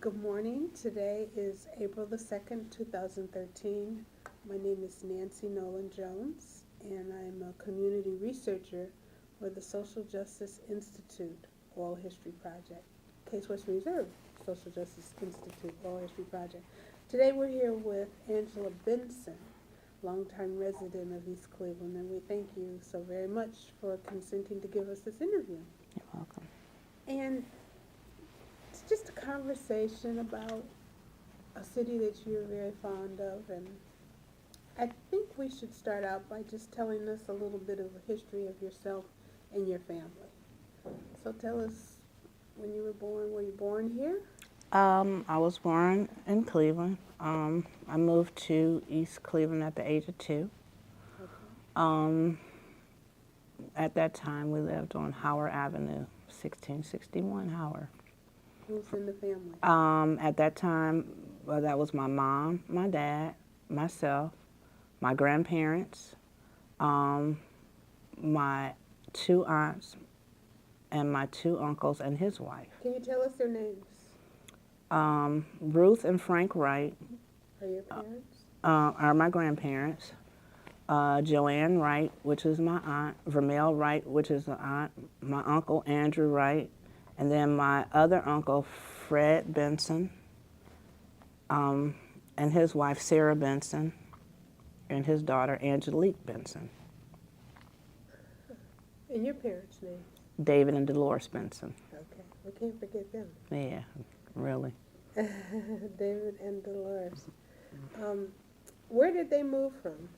Good morning. Today is April the 2nd, 2013. My name is Nancy Nolan Jones, and I'm a community researcher for the Social Justice Institute Oral History Project, Case Western Reserve Social Justice Institute Oral History Project. Today we're here with Angela Benson, longtime resident of East Cleveland, and we thank you so very much for consenting to give us this interview. You're welcome. And it's just a conversation about a city that you're very fond of, and I think we should start out by just telling us a little bit of a history of yourself and your family. So tell us when you were born. Were you born here? I was born in Cleveland. I moved to East Cleveland at the age of 2. Okay. At that time, we lived on Howard Avenue, 1661 Howard. Who's in the family? At that time, well, that was my mom, my dad, myself, my grandparents, my 2 aunts, and my 2 uncles and his wife. Can you tell us their names? Ruth and Frank Wright Are your parents? are my grandparents. Joanne Wright, which is my aunt, Vermeil Wright, which is the aunt, my uncle Andrew Wright, and then my other uncle Fred Benson, and his wife Sarah Benson, and his daughter Angelique Benson. And your parents' names? David and Dolores Benson. Okay, we can't forget them. Yeah, really. David and Dolores. Where did they move from?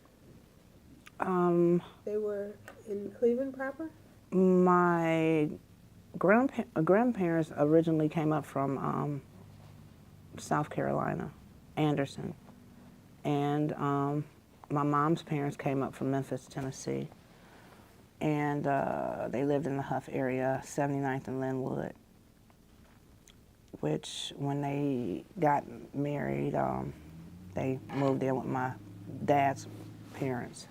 They were in Cleveland proper? My grandparents originally came up from South Carolina, Anderson, and my mom's parents came up from Memphis, Tennessee, and they lived in the Huff area, 79th and Linwood, which when they got married, they moved in with my dad's parents.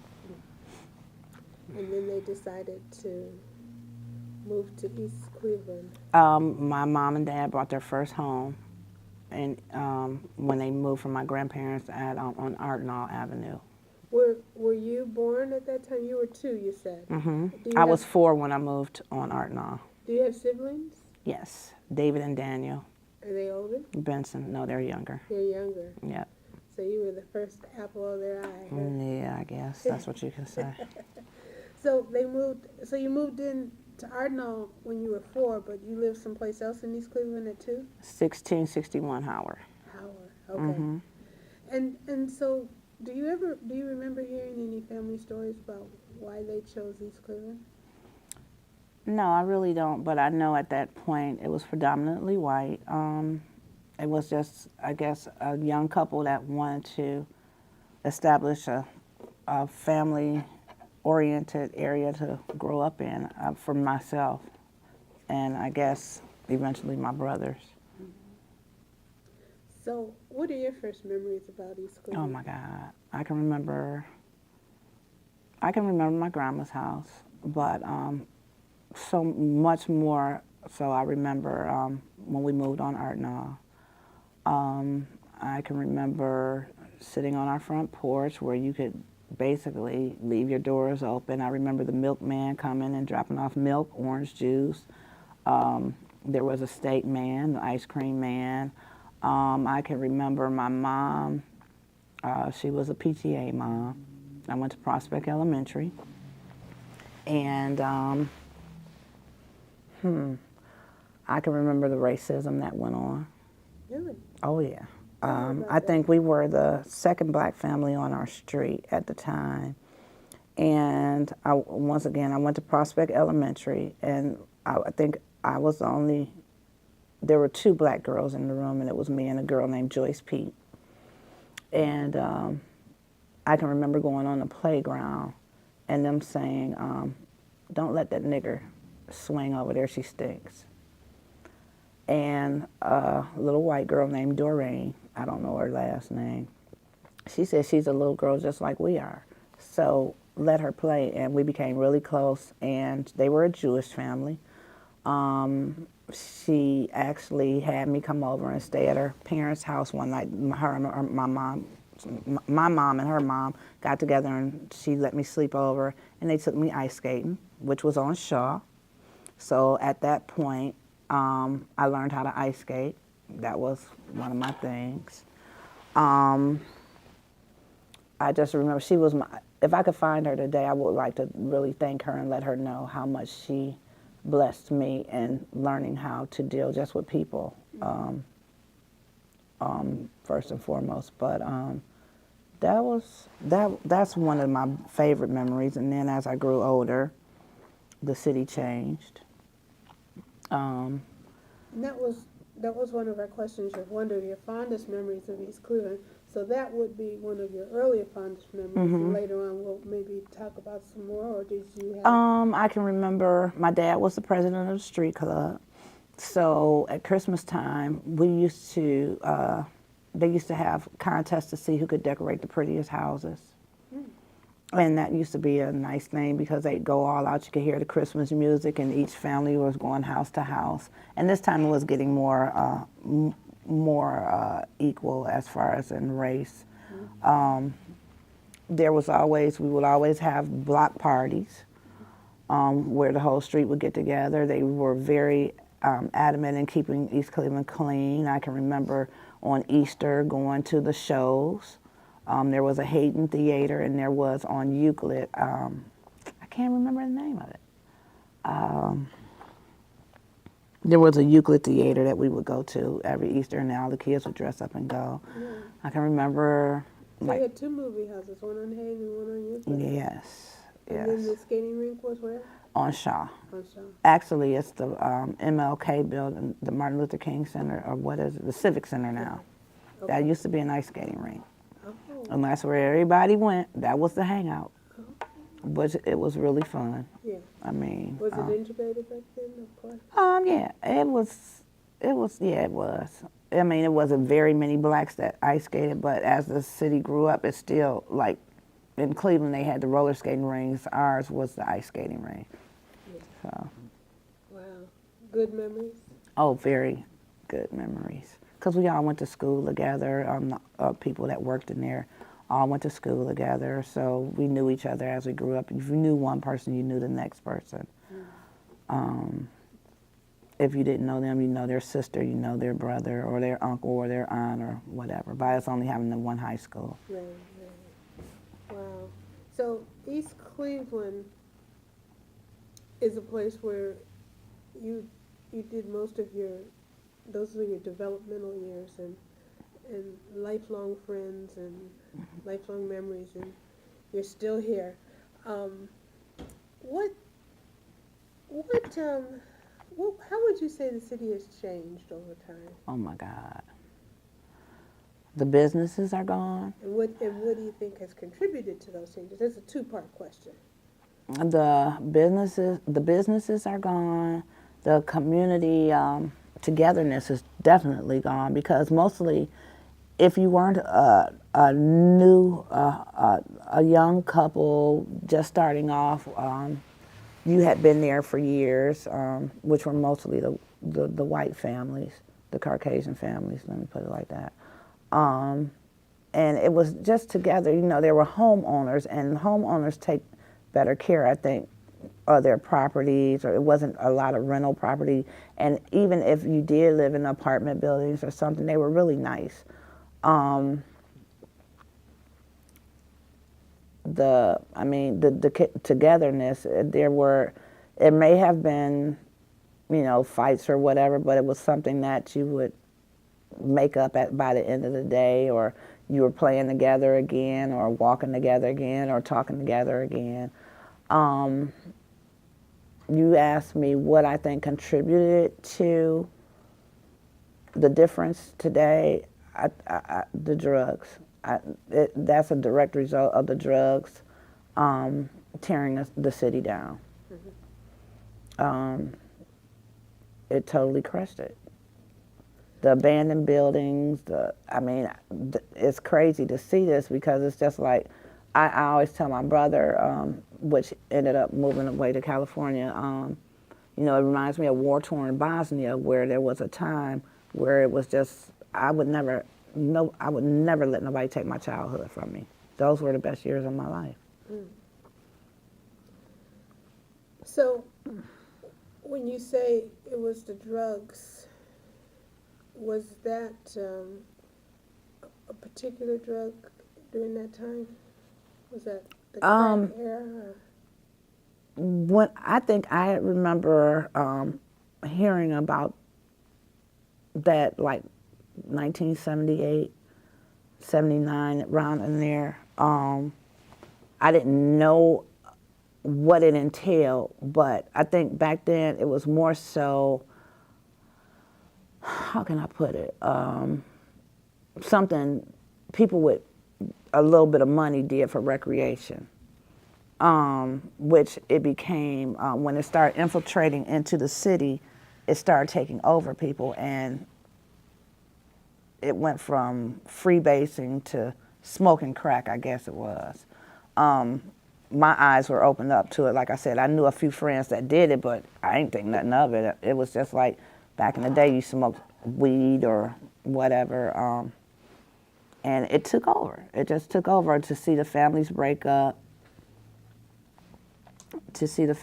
And then they decided to move to East Cleveland. My mom and dad bought their first home, and when they moved from my grandparents on Ardenall Avenue. Were you born at that time? You were 2, you said. I was 4 when I moved on Ardenall. Do you have siblings? Yes, David and Daniel. Are they older? Benson, no, they're younger. They're younger. Yep. So you were the first apple of their eye. Huh? Yeah, I guess that's what you can say. So you moved in to Ardenall when you were 4, but you lived someplace else in East Cleveland at 2? 1661 Howard. Howard, okay. And so do you remember hearing any family stories about why they chose East Cleveland? No, I really don't, but I know at that point it was predominantly white. It was just, I guess, a young couple that wanted to establish a family-oriented area to grow up in for myself, and I guess eventually my brothers. So what are your first memories about East Cleveland? Oh my God, I can remember my grandma's house, but so much more. So I remember when we moved on Ardenall. I can remember sitting on our front porch where you could basically leave your doors open. I remember the milkman coming and dropping off milk, orange juice. There was a steak man, the ice cream man. I can remember my mom. She was a PTA mom. I went to Prospect Elementary. And I can remember the racism that went on. Really? Oh, yeah. I think we were the second black family on our street at the time. And once again, I went to Prospect Elementary, and I think I was the only, there were 2 black girls in the room, and it was me and a girl named Joyce Pete. And I can remember going on the playground and them saying, don't let that nigger swing over there, she stinks. And a little white girl named Doreen, I don't know her last name, she said she's a little girl just like we are. So let her play, and we became really close, and they were a Jewish family. She actually had me come over and stay at her parents' house one night. My mom and her mom got together and she let me sleep over, and they took me ice skating, which was on Shaw. So at that point, I learned how to ice skate. That was one of my things. I just remember she was my, if I could find her today, I would like to really thank her and let her know how much she blessed me in learning how to deal just with people, first and foremost. But that's one of my favorite memories. And then as I grew older, the city changed. And that was one of our questions. You're wondering your fondest memories of East Cleveland. So that would be one of your earlier fondest memories. And later on, we'll maybe talk about some more. Or did you have? I can remember my dad was the president of the street club. So at Christmas time, we used to, they used to have contests to see who could decorate the prettiest houses. And that used to be a nice thing because they'd go all out. You could hear the Christmas music, and each family was going house to house. And this time it was getting more equal as far as in race. We would always have block parties where the whole street would get together. They were very adamant in keeping East Cleveland clean. I can remember on Easter going to the shows. There was a Hayden Theater, and there was on Euclid, I can't remember the name of it. There was a Euclid Theater that we would go to every Easter, and all the kids would dress up and go. Yeah. I can remember. So you had two movie houses, one on Hayden and one on Euclid. Yes. And then the skating rink was where? On Shaw. On Shaw. Actually, it's the MLK building, the Martin Luther King Center, or what is it? The Civic Center now. Okay. That used to be an ice skating rink. Oh. And that's where everybody went. That was the hangout. But it was really fun. Yeah. I mean. Was it integrated back then, of course? Yeah, it was. I mean, it wasn't very many blacks that ice skated, but as the city grew up, it's still like in Cleveland they had the roller skating rings. Ours was the ice skating ring. Yeah. So. Wow. Good memories? Oh, very good memories. Because we all went to school together. People that worked in there all went to school together, so we knew each other as we grew up. If you knew one person, you knew the next person. If you didn't know them, you know their sister, you know their brother, or their uncle, or their aunt, or whatever, by us only having the one high school. Right. Wow. So East Cleveland is a place where you did most of those were your developmental years and lifelong friends and lifelong memories, and you're still here. How would you say the city has changed over time? Oh my God. The businesses are gone. And what do you think has contributed to those changes? That's a two-part question. The businesses are gone. The community togetherness is definitely gone, because mostly, if you weren't a young couple just starting off, you had been there for years, which were mostly the white families, the Caucasian families, let me put it like that. And it was just together, there were homeowners, and homeowners take better care, I think, of their properties, or it wasn't a lot of rental property. And even if you did live in apartment buildings or something, they were really nice. The togetherness, it may have been, fights or whatever, but it was something that you would make up by the end of the day, or you were playing together again, or walking together again, or talking together again. You asked me what I think contributed to the difference today. The drugs. That's a direct result of the drugs tearing the city down. It totally crushed it. The abandoned buildings, it's crazy to see this, because it's just like, I always tell my brother, which ended up moving away to California, You know, it reminds me of war-torn Bosnia, where there was a time where it was just, I would never let nobody take my childhood from me. Those were the best years of my life. So, when you say it was the drugs, was that a particular drug during that time? Was that the crack era? Or? When I think I remember hearing about that, like 1978, 79, around in there. I didn't know what it entailed, but I think back then it was more so, how can I put it, something people with a little bit of money did for recreation, which it became, when it started infiltrating into the city, it started taking over people, and it went from freebasing to smoking crack, I guess it was. My eyes were opened up to it. Like I said, I knew a few friends that did it, but I didn't think nothing of it. It was just like back in the day, you smoked weed or whatever, and it took over. It just took over to see the families break up, to see the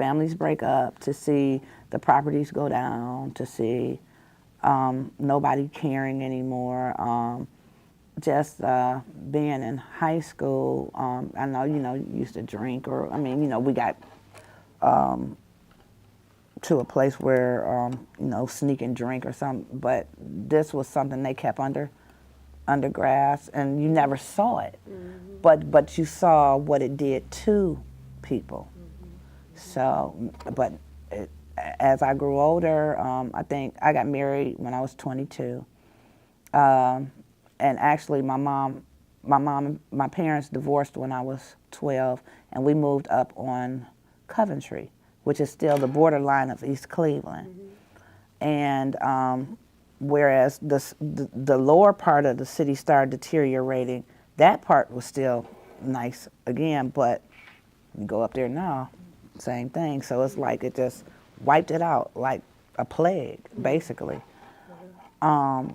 properties go down, to see nobody caring anymore. Just being in high school, I know, you used to drink, or, we got to a place where, sneak and drink or something, but this was something they kept under grass, and you never saw it. But you saw what it did to people. So, but as I grew older, I think I got married when I was 22. And actually, my parents divorced when I was 12, and we moved up on Coventry, which is still the borderline of East Cleveland. And whereas the lower part of the city started deteriorating, that part was still nice again, but you go up there now, same thing. So it's like it just wiped it out like a plague, basically.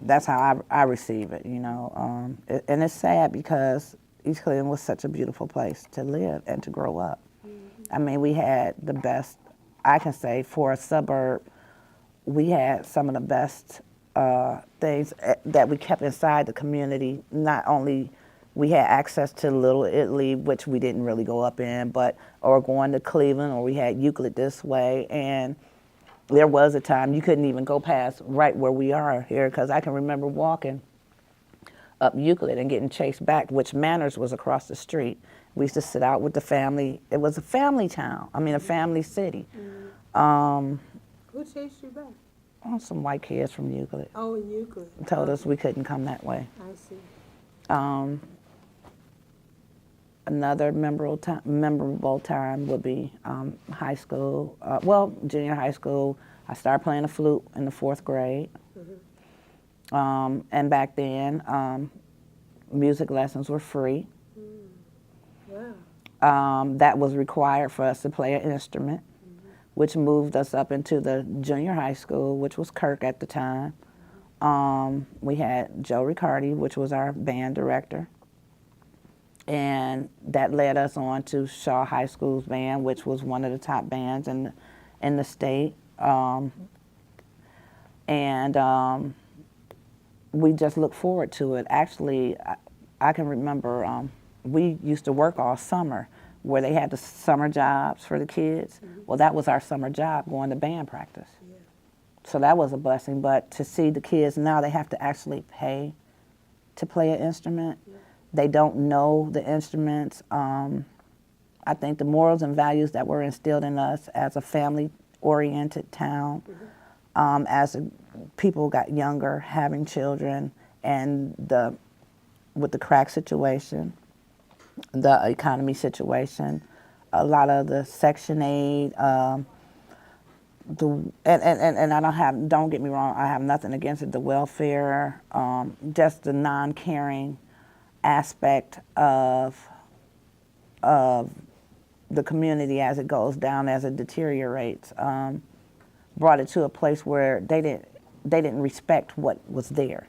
That's how I receive it, and it's sad because East Cleveland was such a beautiful place to live and to grow up. I mean, we had the best, I can say, for a suburb, we had some of the best things that we kept inside the community. Not only we had access to Little Italy, which we didn't really go up in, or going to Cleveland, or we had Euclid this way, and there was a time you couldn't even go past right where we are here, because I can remember walking up Euclid and getting chased back, which Manners was across the street. We used to sit out with the family. It was a family town, a family city. Who chased you back? Oh, some white kids from Euclid. Oh, in Euclid. Told us we couldn't come that way. I see. Another memorable time would be high school. Junior high school. I started playing the flute in the 4th grade. And back then, music lessons were free. Wow. That was required for us to play an instrument, which moved us up into the junior high school, which was Kirk at the time. We had Joe Riccardi, which was our band director. And that led us on to Shaw High School's band, which was one of the top bands in the state. We just looked forward to it. Actually, I can remember we used to work all summer, where they had the summer jobs for the kids. Well, that was our summer job, going to band practice. Yeah. So that was a blessing. But to see the kids now, they have to actually pay to play an instrument. Yeah. They don't know the instruments. I think the morals and values that were instilled in us as a family-oriented town, as people got younger, having children, and with the crack situation, the economy situation, a lot of the Section 8, and don't get me wrong, I have nothing against it, the welfare, just the non-caring aspect of the community as it goes down, as it deteriorates. brought it to a place where they didn't respect what was there.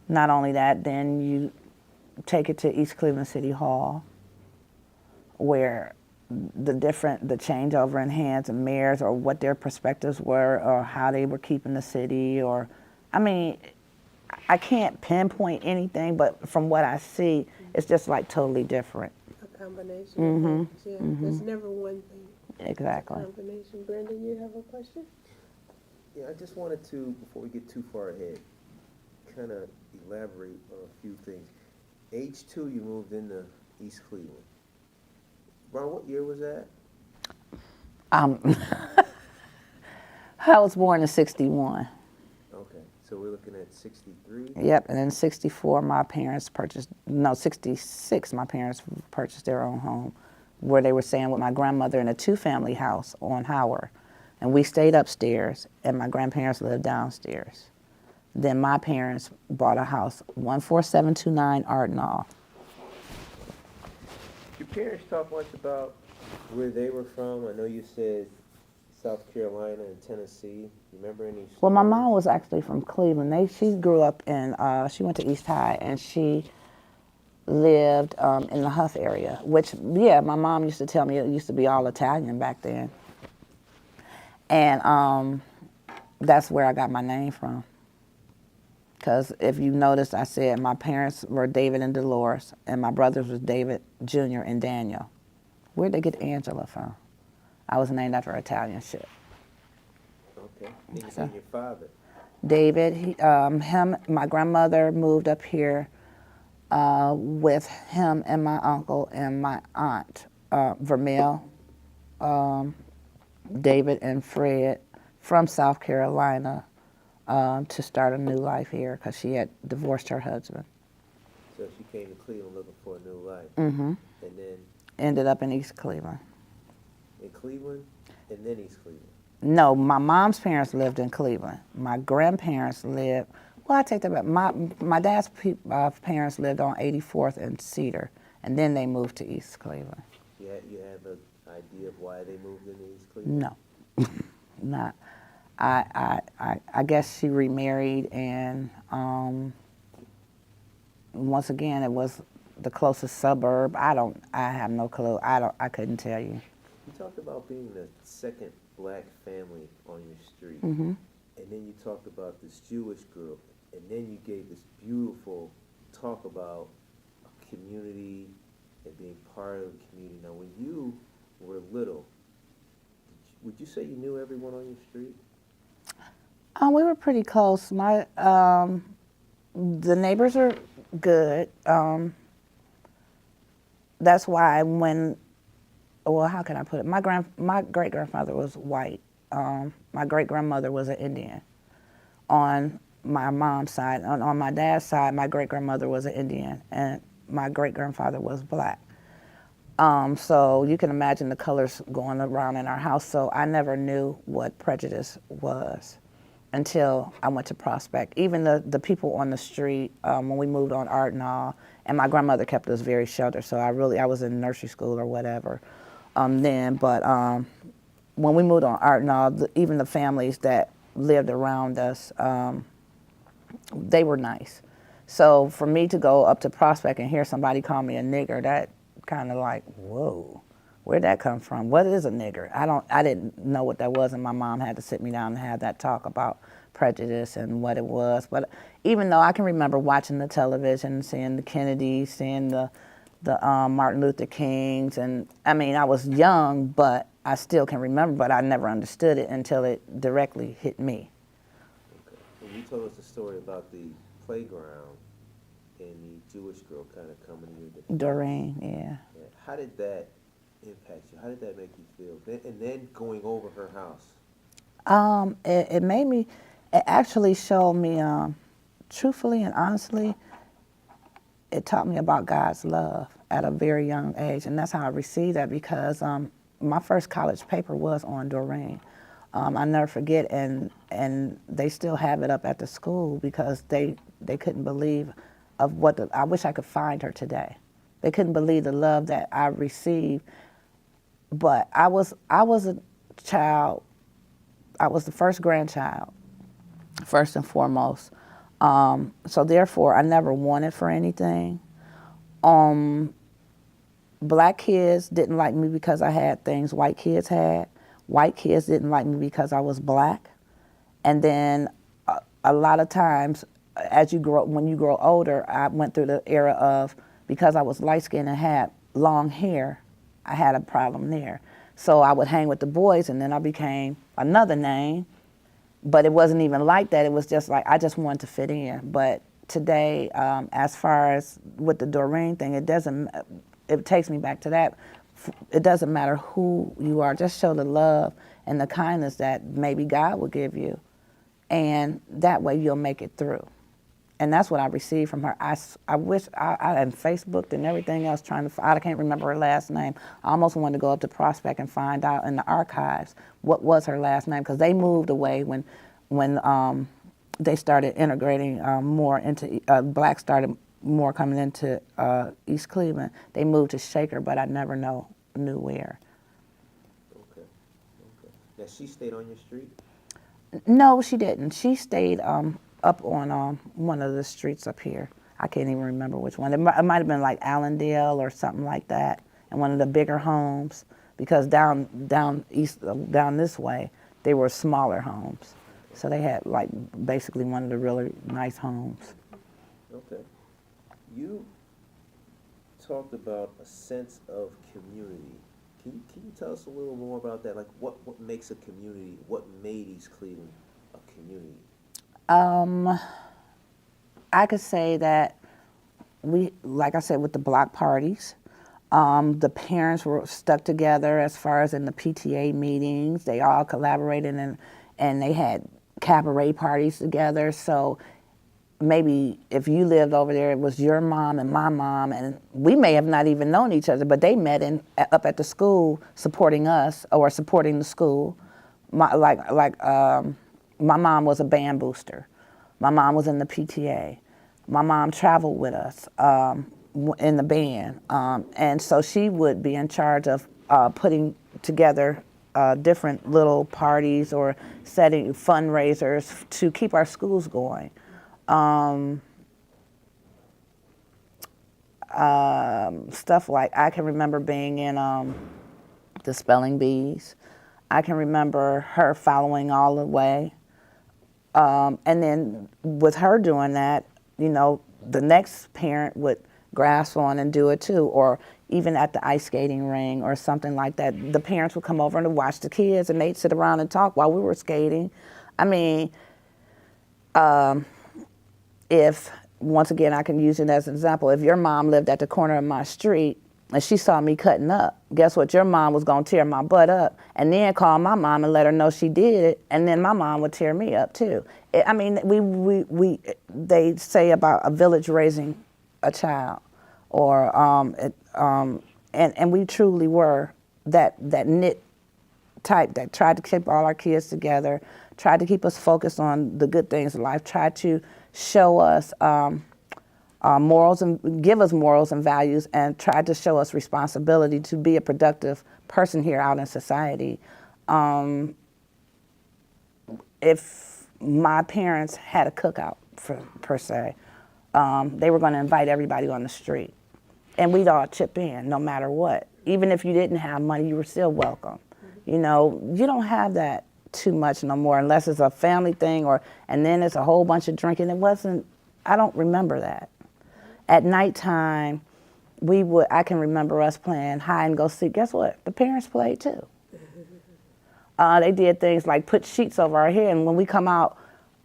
Not only that, then you take it to East Cleveland City Hall, where the changeover in hands and mayors, or what their perspectives were, or how they were keeping the city, or, I mean, I can't pinpoint anything, but from what I see, it's just like totally different. A combination of things, yeah. There's never one thing. Exactly. It's a combination. Brandon, you have a question? Yeah, I just wanted to, before we get too far ahead, kind of elaborate on a few things. Age 2, you moved into East Cleveland. Ron, what year was that? I was born in 61. Okay, so we're looking at 63? Yep, and in 64, my parents purchased, no, 66, my parents purchased their own home, where they were staying with my grandmother in a 2-family house on Howard. And we stayed upstairs, and my grandparents lived downstairs. Then my parents bought a house, 14729 Ardenall. Did your parents talk much about where they were from? I know you said South Carolina and Tennessee. You remember any stories? Well, my mom was actually from Cleveland. She grew up in, she went to East High, and she lived in the Huff area, which, yeah, my mom used to tell me it used to be all Italian back then. And that's where I got my name from. Because if you notice, I said my parents were David and Dolores, and my brothers was David Jr. and Daniel. Where'd they get Angela from? I was named after Italian shit. Okay. And your father? David, my grandmother moved up here with him and my uncle and my aunt, Vermeil, David and Fred, from South Carolina to start a new life here, because she had divorced her husband. So she came to Cleveland looking for a new life. Mm-hmm. And then? Ended up in East Cleveland. In Cleveland and then East Cleveland? No, my mom's parents lived in Cleveland. My grandparents lived, well, I take that back. My dad's parents lived on 84th and Cedar, and then they moved to East Cleveland. You have an idea of why they moved into East Cleveland? No, not. I guess she remarried, and once again, it was the closest suburb. I have no clue. I couldn't tell you. You talked about being the second black family on your street, Mm-hmm. and then you talked about this Jewish girl, and then you gave this beautiful talk about a community and being part of the community. Now, when you were little, would you say you knew everyone on your street? We were pretty close. The neighbors are good. That's why well, how can I put it? My great-grandfather was white. My great-grandmother was an Indian. On my mom's side, on my dad's side, my great-grandmother was an Indian, and my great-grandfather was black. So you can imagine the colors going around in our house. So I never knew what prejudice was until I went to Prospect. Even the people on the street, when we moved on Ardenall, and my grandmother kept us very sheltered. So I was in nursery school or whatever then. But when we moved on Ardenall, even the families that lived around us, they were nice. So for me to go up to Prospect and hear somebody call me a nigger, that kind of like, whoa, where'd that come from? What is a nigger? I didn't know what that was, and my mom had to sit me down and have that talk about prejudice and what it was. But even though I can remember watching the television, seeing the Kennedys, seeing the Martin Luther Kings, and I mean, I was young, but I still can remember, but I never understood it until it directly hit me. Okay. And you told us a story about the playground and the Jewish girl kind of coming to your defense. Doreen, yeah. How did that impact you? How did that make you feel? And then going over her house. It actually showed me, truthfully and honestly, it taught me about God's love at a very young age. And that's how I received that, because my first college paper was on Doreen. I never forget, and they still have it up at the school, because they couldn't believe of I wish I could find her today. They couldn't believe the love that I received. But I was a child. I was the first grandchild, first and foremost. So therefore, I never wanted for anything. Black kids didn't like me because I had things white kids had. White kids didn't like me because I was black. And then a lot of times, when you grow older, I went through the era of, because I was light-skinned and had long hair, I had a problem there. So I would hang with the boys, and then I became another name. But it wasn't even like that. It was just like, I just wanted to fit in. But today, as far as with the Doreen thing, it takes me back to that. It doesn't matter who you are. Just show the love and the kindness that maybe God will give you. And that way you'll make it through. And that's what I received from her. I wish, I had Facebooked and everything else I can't remember her last name. I almost wanted to go up to Prospect and find out in the archives what was her last name, because they moved away when they started integrating more into, blacks started more coming into East Cleveland. They moved to Shaker, but I never knew where. Okay. Now, she stayed on your street? No, she didn't. She stayed up on one of the streets up here. I can't even remember which one. It might have been like Allendale or something like that, in one of the bigger homes, because down this way, they were smaller homes. So they had like basically one of the really nice homes. Okay. You talked about a sense of community. Can you tell us a little more about that? Like, what makes a community? What made East Cleveland a community? I could say that like I said, with the block parties, the parents were stuck together as far as in the PTA meetings. They all collaborated and they had cabaret parties together. So maybe if you lived over there, it was your mom and my mom, and we may have not even known each other, but they met up at the school supporting us or supporting the school. My mom was a band booster. My mom was in the PTA. My mom traveled with us in the band. And so she would be in charge of putting together different little parties or setting fundraisers to keep our schools going. Stuff like, I can remember being in the spelling bees. I can remember her following all the way. And then with her doing that, the next parent would grasp on and do it too, or even at the ice skating ring or something like that. The parents would come over and watch the kids, and they'd sit around and talk while we were skating. I mean, if, once again, I can use it as an example, if your mom lived at the corner of my street and she saw me cutting up, guess what? Your mom was going to tear my butt up and then call my mom and let her know she did it, and then my mom would tear me up too. I mean, they say about a village raising a child, or and we truly were that knit type that tried to keep all our kids together, tried to keep us focused on the good things in life, tried to show us morals and give us morals and values, and tried to show us responsibility to be a productive person here out in society. If my parents had a cookout, per se, they were going to invite everybody on the street, and we'd all chip in no matter what. Even if you didn't have money, you were still welcome. You don't have that too much no more, unless it's a family thing, and then it's a whole bunch of drinking. I don't remember that. At nighttime, I can remember us playing hide and go seek. Guess what? The parents played too. They did things like put sheets over our head, and when we come out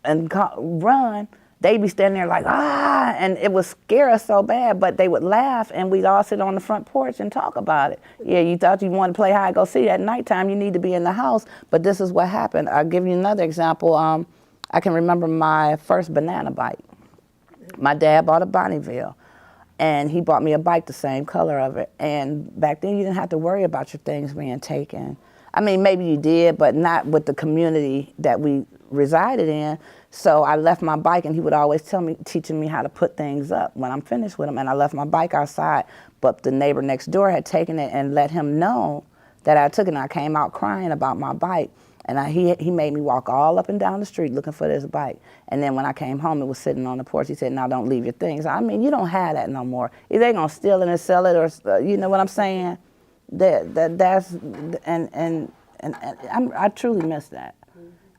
and run, they'd be standing there like, ah, and it would scare us so bad, but they would laugh, and we'd all sit on the front porch and talk about it. Yeah, you thought you wanted to play hide and go seek. At nighttime, you need to be in the house, but this is what happened. I'll give you another example. I can remember my first banana bike. My dad bought a Bonneville, and he bought me a bike the same color of it. And back then, you didn't have to worry about your things being taken. I mean, maybe you did, but not with the community that we resided in. So I left my bike, and he would always teaching me how to put things up when I'm finished with him. And I left my bike outside, but the neighbor next door had taken it and let him know that I took it, and I came out crying about my bike. And he made me walk all up and down the street looking for this bike. And then when I came home, it was sitting on the porch. He said, now don't leave your things. I mean, you don't have that no more. Either they're going to steal it and sell it, or you know what I'm saying? I truly miss that.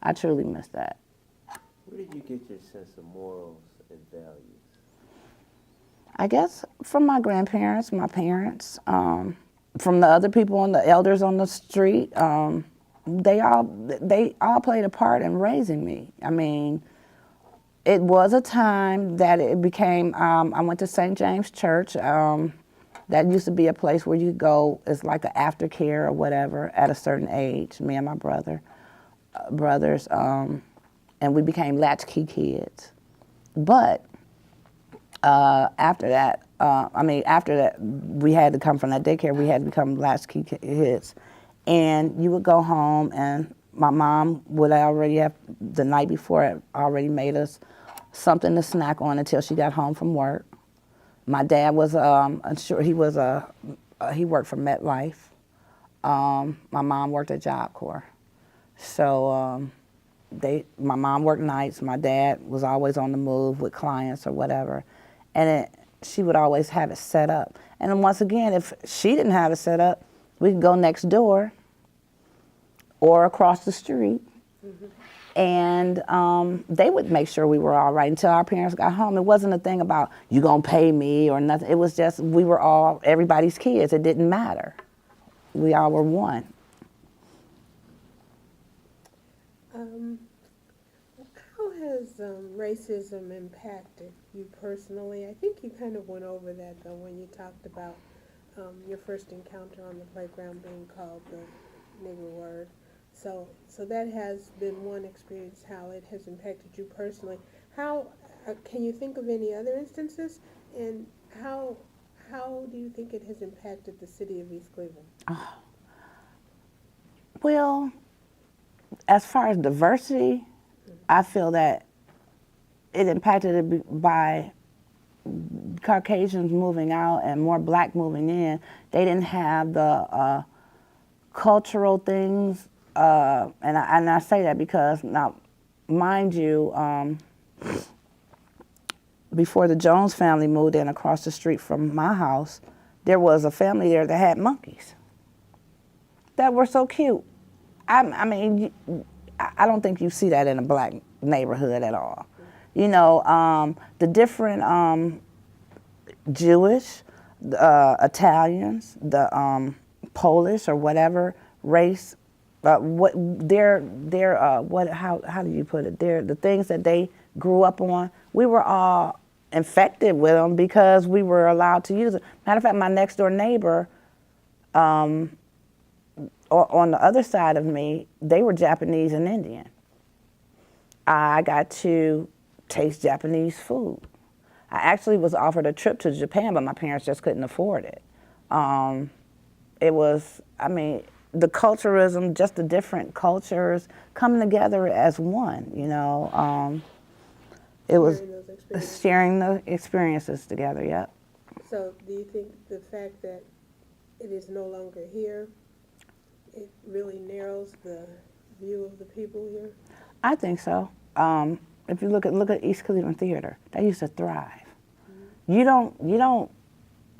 I truly miss that. Where did you get your sense of morals and values? I guess from my grandparents, my parents, from the other people the elders on the street. They all played a part in raising me. I mean, it was a time that it became, I went to St. James Church. That used to be a place where you go, it's like an aftercare or whatever at a certain age, me and my brothers, and we became latchkey kids. But after that, we had to come from that daycare, we had to become latchkey kids. And you would go home, and my mom would already have, the night before, already made us something to snack on until she got home from work. My dad was, he worked for MetLife. My mom worked at Job Corps. So my mom worked nights. My dad was always on the move with clients or whatever. And she would always have it set up. And then once again, if she didn't have it set up, we could go next door or across the street. Mm-hmm. And they would make sure we were all right until our parents got home. It wasn't a thing about, you gonna pay me or nothing. It was just, we were all everybody's kids. It didn't matter. We all were one. How has racism impacted you personally? I think you kind of went over that, though, when you talked about your first encounter on the playground being called the nigger word. So that has been one experience, how it has impacted you personally. How can you think of any other instances, and how do you think it has impacted the city of East Cleveland? Well, as far as diversity, I feel that it impacted it by Caucasians moving out and more black moving in. They didn't have the cultural things. And I say that because, now, mind you, before the Jones family moved in across the street from my house, there was a family there that had monkeys that were so cute. I mean, I don't think you see that in a black neighborhood at all. You know, the different Jewish, Italians, the Polish or whatever race, how do you put it? The things that they grew up on, we were all infected with them because we were allowed to use it. Matter of fact, my next door neighbor, on the other side of me, they were Japanese and Indian. I got to taste Japanese food. I actually was offered a trip to Japan, but my parents just couldn't afford it. It was, I mean, the culturism, just the different cultures coming together as one, you know. It was sharing the experiences together, yep. So do you think the fact that it is no longer here, it really narrows the view of the people here? I think so. If you look at East Cleveland Theater, that used to thrive. Mm-hmm. You don't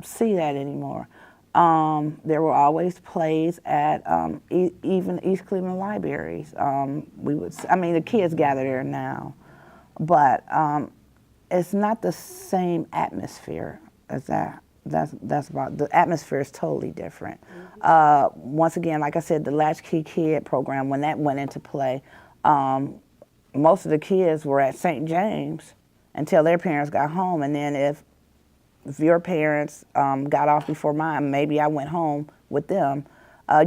see that anymore. There were always plays at even East Cleveland libraries. The kids gather there now, but it's not the same atmosphere as that. That's about, the atmosphere is totally different. Mm-hmm. Once again, like I said, the Latchkey Kid program, when that went into play, most of the kids were at St. James until their parents got home, and then if your parents got off before mine, maybe I went home with them.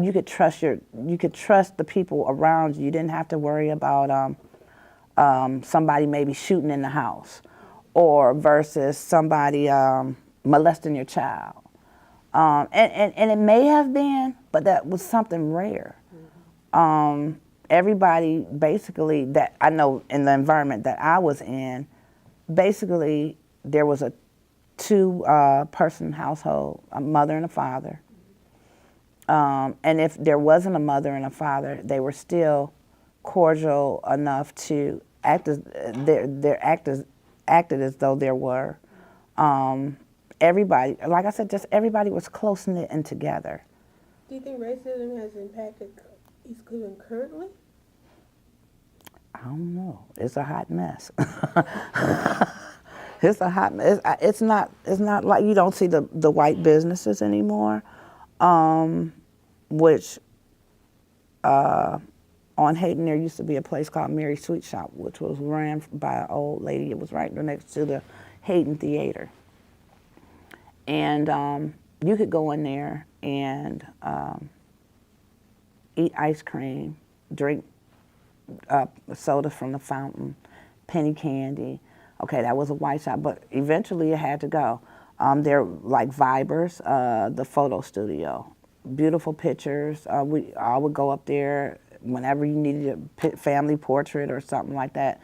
You could trust the people around you. You didn't have to worry about somebody maybe shooting in the house, or versus somebody molesting your child. And it may have been, but that was something rare. Mm-hmm. Everybody basically that I know in the environment that I was in, basically there was a two-person household, a mother and a father. And if there wasn't a mother and a father, they were still cordial enough to act as acted as though there were. Everybody, like I said, just everybody was close knit and together. Do you think racism has impacted East Cleveland currently? I don't know. It's a hot mess. It's a hot mess. It's not like you don't see the white businesses anymore, which on Hayden there used to be a place called Mary's Sweet Shop, which was ran by an old lady. It was right next to the Hayden Theater. And you could go in there and eat ice cream, drink soda from the fountain, penny candy. Okay, that was a white shop, but eventually it had to go. They're like Vibers, the photo studio. Beautiful pictures. I would go up there whenever you needed a family portrait or something like that.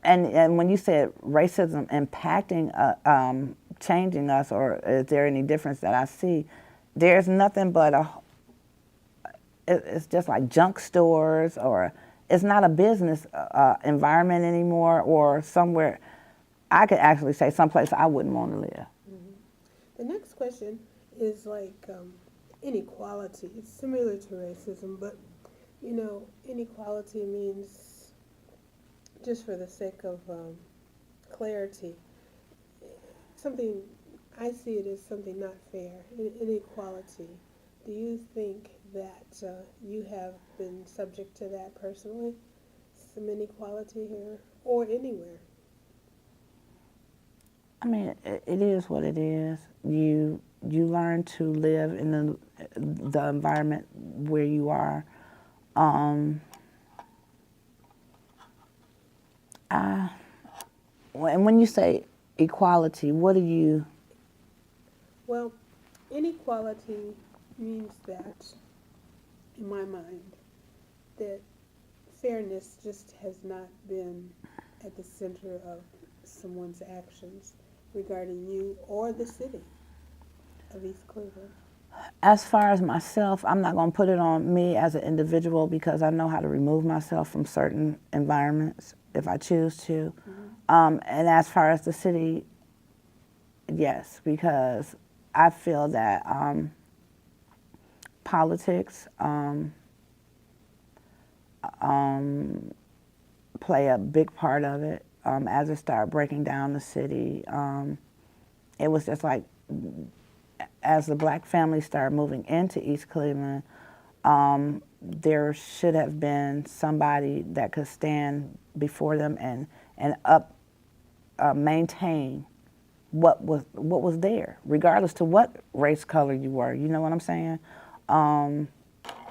And when you said racism impacting, changing us, or is there any difference that I see? There's nothing but it's just like junk stores, or it's not a business environment anymore, or somewhere. I could actually say someplace I wouldn't want to live. Mm-hmm. The next question is like inequality. It's similar to racism, but you know, inequality means, just for the sake of clarity, something, I see it as something not fair, inequality. Do you think that you have been subject to that personally? Some inequality here or anywhere? I mean, it is what it is. You learn to live in the environment where you are. And when you say equality, what do you? Well, inequality means that, in my mind, that fairness just has not been at the center of someone's actions regarding you or the city of East Cleveland. As far as myself, I'm not going to put it on me as an individual, because I know how to remove myself from certain environments if I choose to. Mm-hmm. And as far as the city, yes, because I feel that politics play a big part of it. As it started breaking down the city, it was just like, as the black families started moving into East Cleveland, there should have been somebody that could stand before them and maintain what was there, regardless to what race, color you were. You know what I'm saying?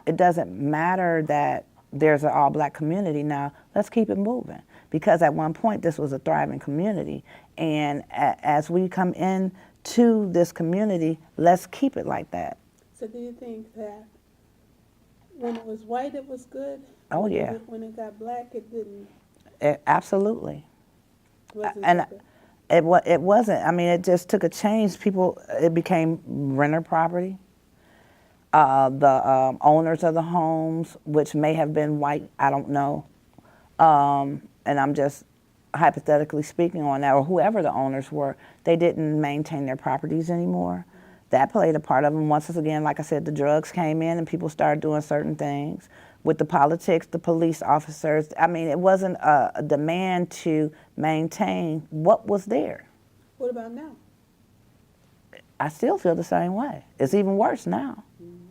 It doesn't matter that there's an all-black community now. Let's keep it moving, because at one point this was a thriving community, and as we come in to this community, let's keep it like that. So do you think that when it was white it was good? Oh, yeah. When it got black it didn't? Absolutely. Wasn't And so good? it wasn't. I mean, it just took a change. It became renter property. The owners of the homes, which may have been white, I don't know. And I'm just hypothetically speaking on that, or whoever the owners were, they didn't maintain their properties anymore. That played a part of them. Once again, like I said, the drugs came in and people started doing certain things. With the politics, the police officers, I mean, it wasn't a demand to maintain what was there. What about now? I still feel the same way. It's even worse now. Mm-hmm.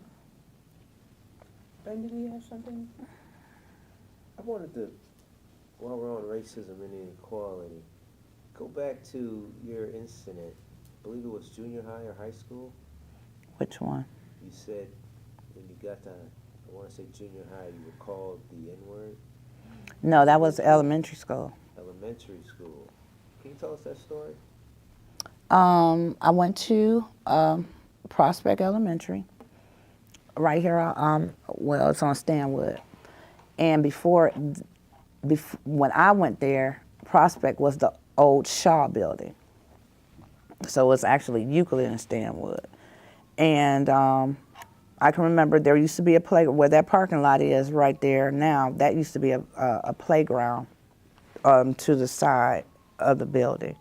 Brenda, do you have something? I wanted to, while we're on racism and inequality, go back to your incident. I believe it was junior high or high school. Which one? You said when you got to, I want to say junior high, you were called the N-word. No, that was elementary school. Elementary school. Can you tell us that story? I went to Prospect Elementary, right here. Well, it's on Stanwood. And when I went there, Prospect was the old Shaw building. So it's actually Euclid and Stanwood. And I I can remember there used to be a playground where that parking lot is right there now. That used to be a playground to the side of the building.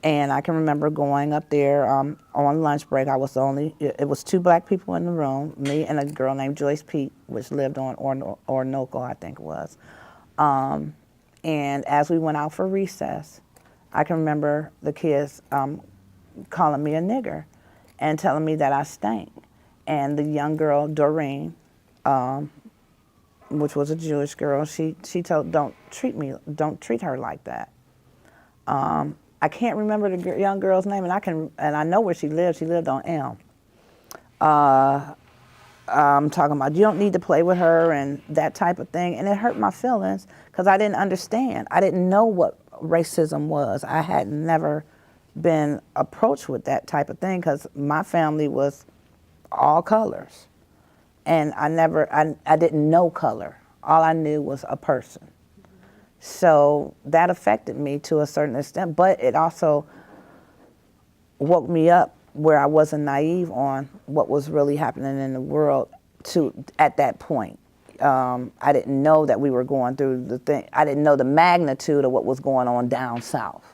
And I can remember going up there on lunch break. I was the only, it was 2 black people in the room, me and a girl named Joyce Pete, which lived on Orinoco, I think it was. And as we went out for recess, I can remember the kids calling me a nigger and telling me that I stank. And the young girl, Doreen, which was a Jewish girl, she told, don't treat her like that. I can't remember the young girl's name, and I know where she lived. She lived on Elm. I'm talking about you don't need to play with her and that type of thing, and it hurt my feelings because I didn't understand. I didn't know what racism was. I had never been approached with that type of thing because my family was all colors, and I didn't know color. All I knew was a person. So that affected me to a certain extent, but it also woke me up where I wasn't naive on what was really happening in the world at that point. I didn't know that we were going through the thing. I didn't know the magnitude of what was going on down south.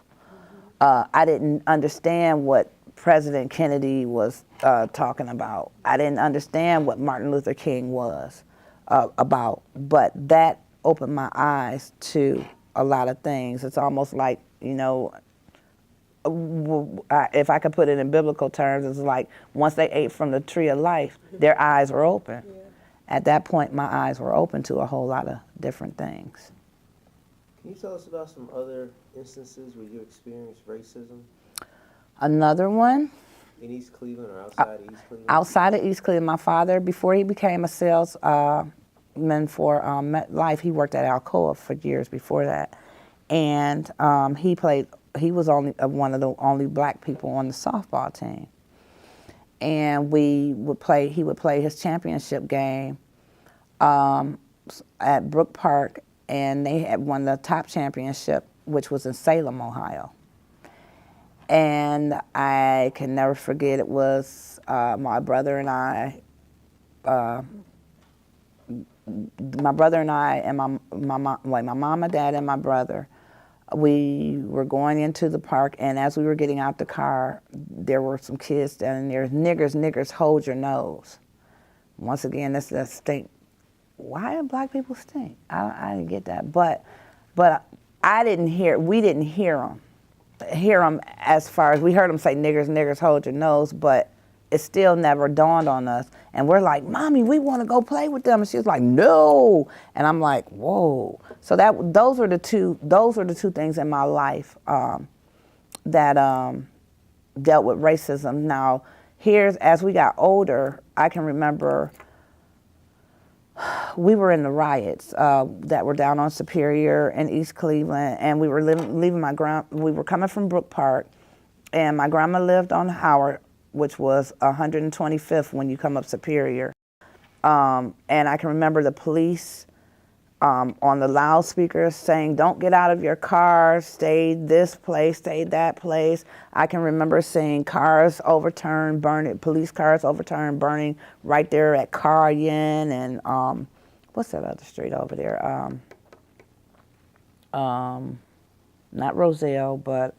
I didn't understand what President Kennedy was talking about. I didn't understand what Martin Luther King was about, but that opened my eyes to a lot of things. It's almost like, if I could put it in biblical terms, it's like once they ate from the tree of life, their eyes were open. Yeah. At that point, my eyes were open to a whole lot of different things. Can you tell us about some other instances where you experienced racism? Another one? In East Cleveland or outside of East Cleveland? Outside of East Cleveland. My father, before he became a salesman for MetLife, he worked at Alcoa for years before that. And he was one of the only black people on the softball team. And he would play his championship game at Brook Park, and they had won the top championship, which was in Salem, Ohio. And I can never forget, it was my brother and I and my mom, my dad, and my brother. We were going into the park, and as we were getting out the car, there were some kids standing there. Niggers, hold your nose. Once again, this stink. Why do black people stink? I didn't get that, but we didn't hear them as far as we heard them say niggers, hold your nose, but it still never dawned on us. And we're like, Mommy, we want to go play with them. And she was like, no. And I'm like, whoa. So those were the two things in my life that dealt with racism. Now, as we got older, I can remember we were in the riots that were down on Superior in East Cleveland, and we were we were coming from Brook Park, and my grandma lived on Howard, which was 125th when you come up Superior. And I can remember the police on the loudspeakers saying, don't get out of your cars, stay this place, stay that place. I can remember seeing cars overturned, police cars overturned, burning right there at Caryan and what's that other street over there? Not Roselle, but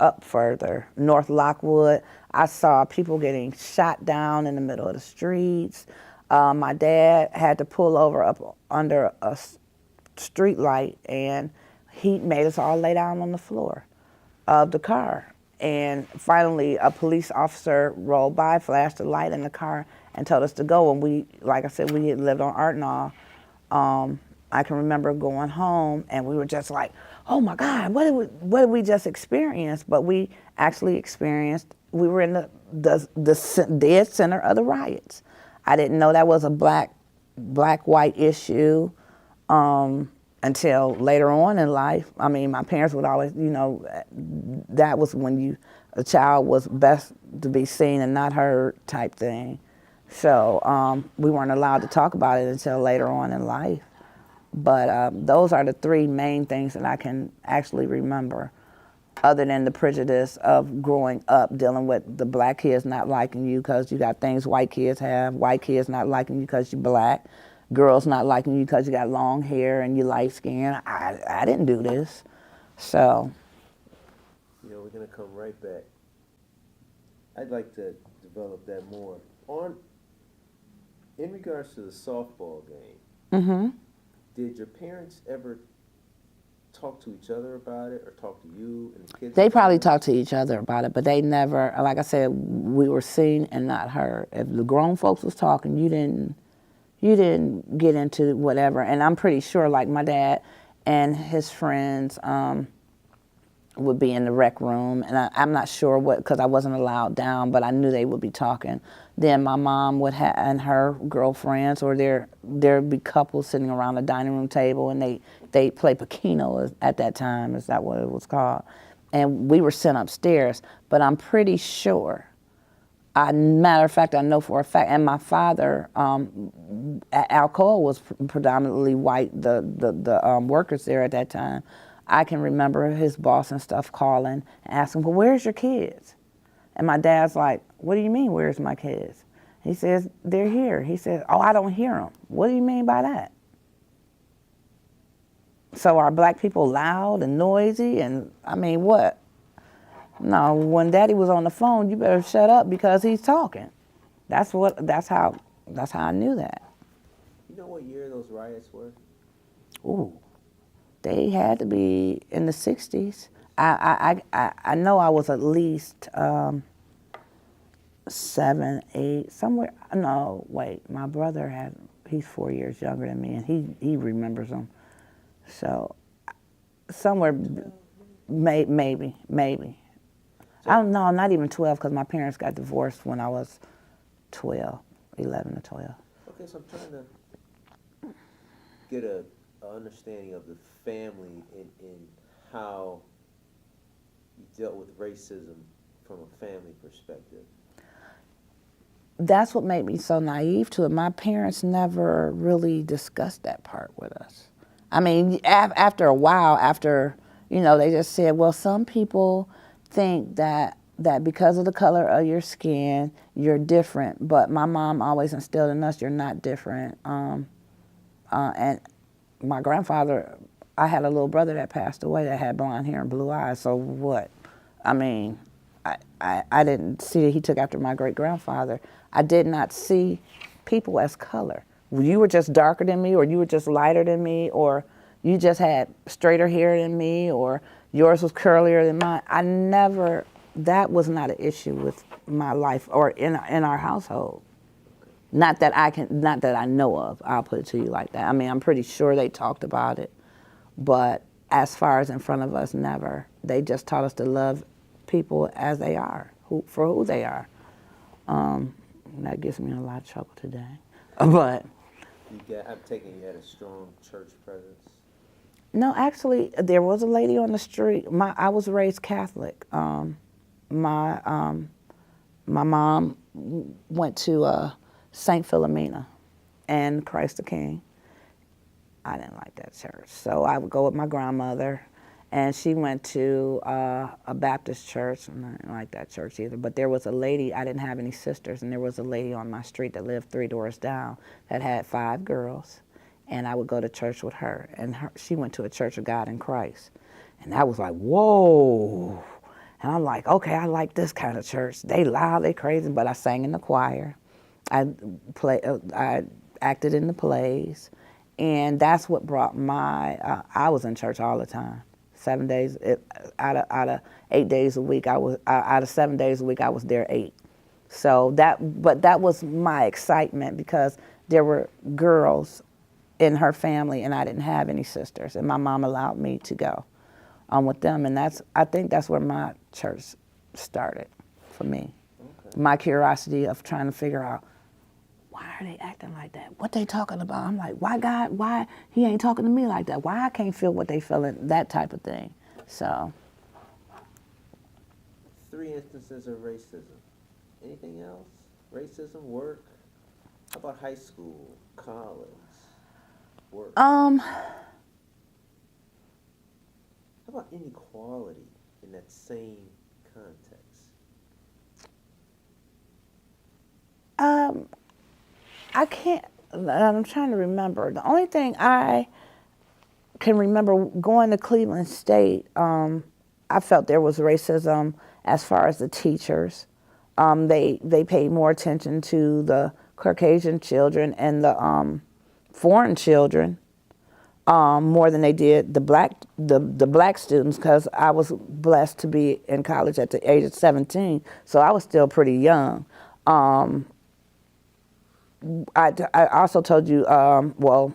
up further, North Lockwood. I saw people getting shot down in the middle of the streets. My dad had to pull over up under a street light, and he made us all lay down on the floor of the car. And finally, a police officer rolled by, flashed a light in the car, and told us to go. And we, like I said, we had lived on Artenaw. I can remember going home, and we were just like, oh my God, what did we just experience? But we actually experienced, we were in the dead center of the riots. I didn't know that was a black-white issue until later on in life. I mean, my parents would always, that was when a child was best to be seen and not heard type thing. So we weren't allowed to talk about it until later on in life. But those are the three main things that I can actually remember other than the prejudice of growing up dealing with the black kids not liking you because you got things white kids have, white kids not liking you because you're black, girls not liking you because you got long hair and you light skin. I didn't do this. So. You know, we're going to come right back. I'd like to develop that more. In regards to the softball game, did your parents ever talk to each other about it or talk to you and the kids? They probably talked to each other about it, but they never, like I said, we were seen and not heard. If the grown folks was talking, you didn't get into whatever. And I'm pretty sure, like my dad and his friends would be in the rec room, and I'm not sure what, because I wasn't allowed down, but I knew they would be talking. Then my mom would have, and her girlfriends, or there'd be couples sitting around the dining room table, and they play Pacino at that time. Is that what it was called? And we were sent upstairs, but I'm pretty sure. Matter of fact, I know for a fact, and my father, Alcoa was predominantly white, the workers there at that time. I can remember his boss and stuff calling and asking, well, where's your kids? And my dad's like, what do you mean, where's my kids? He says, they're here. He says, oh, I don't hear them. What do you mean by that? So are black people loud and noisy? And I mean, what? No, when Daddy was on the phone, you better shut up because he's talking. That's how I knew that. You know what year those riots were? Ooh, they had to be in the 60s. I know I was at least 7, 8, somewhere. No, wait, my brother he's 4 years younger than me, and he remembers them. So somewhere, maybe. I don't know, not even 12, because my parents got divorced when I was 12, 11 or 12. Okay, so I'm trying to get a understanding of the family in how you dealt with racism from a family perspective. That's what made me so naive to it. My parents never really discussed that part with us. I mean, after a while, they just said, well, some people think that because of the color of your skin, you're different. But my mom always instilled in us, you're not different. And my grandfather, I had a little brother that passed away that had blonde hair and blue eyes. So what? I mean, I didn't see that he took after my great-grandfather. I did not see people as color. You were just darker than me, or you were just lighter than me, or you just had straighter hair than me, or yours was curlier than mine. That was not an issue with my life or in our household. Not that I know of. I'll put it to you like that. I mean, I'm pretty sure they talked about it, but as far as in front of us, never. They just taught us to love people as they are, for who they are. That gives me a lot of trouble today. But I'm taking you had a strong church presence. no, actually, there was a lady on the street. I was raised Catholic. My mom went to St. Philomena and Christ the King. I didn't like that church, so I would go with my grandmother, and she went to a Baptist church, and I didn't like that church either. But there was a lady, I didn't have any sisters, and there was a lady on my street that lived 3 doors down that had 5 girls, and I would go to church with her, and she went to a Church of God in Christ, and I was like, whoa. And I'm like, okay, I like this kind of church. They loud, they crazy, but I sang in the choir. I acted in the plays, and that's what brought I was in church all the time. 7 days, out of 8 days a week, out of 7 days a week, I was there 8. So that was my excitement, because there were girls in her family, and I didn't have any sisters, and my mom allowed me to go with them, and I think that's where my church started for me. Okay. My curiosity of trying to figure out, why are they acting like that? What they talking about? I'm like, why God, why he ain't talking to me like that? Why I can't feel what they feeling, that type of thing. So. 3 instances of racism. Anything else? Racism, work? How about high school, college, work? How about inequality in in that same context? I can't, I'm trying to remember. The only thing I can remember going to Cleveland State, I felt there was racism as far as the teachers. They paid more attention to the Caucasian children and the foreign children more than they did the black students, because I was blessed to be in college at the age of 17, so I was still pretty young. I also told you, well,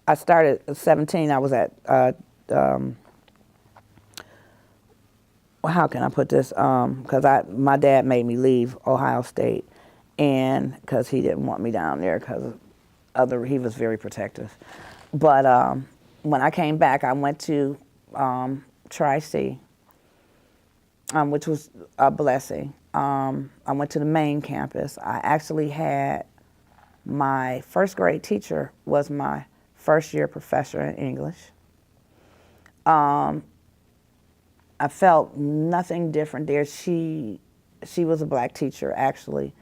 I started at 17. I was at, well, how can I put this? Because my dad made me leave Ohio State, and because he didn't want me down there because he was very protective. But when I came back, I went to Tri-C, which was a blessing. I went to the main campus. I actually had my first grade teacher was my first year professor in English. I felt nothing different there. She was a black teacher, actually.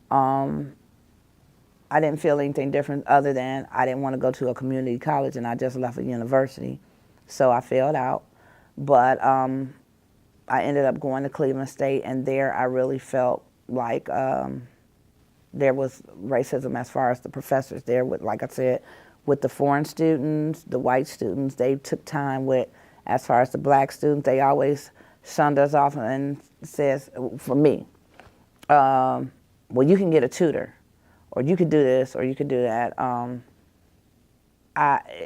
I didn't feel anything different other than I didn't want to go to a community college, and I just left a university. So I failed out. But I ended up going to Cleveland State, and there I really felt like there was racism as far as the professors there. With, like I said, with the foreign students, the white students, they took time with, as far as the black students, they always shunned us off and says, for me, well, you can get a tutor, or you could do this, or you could do that.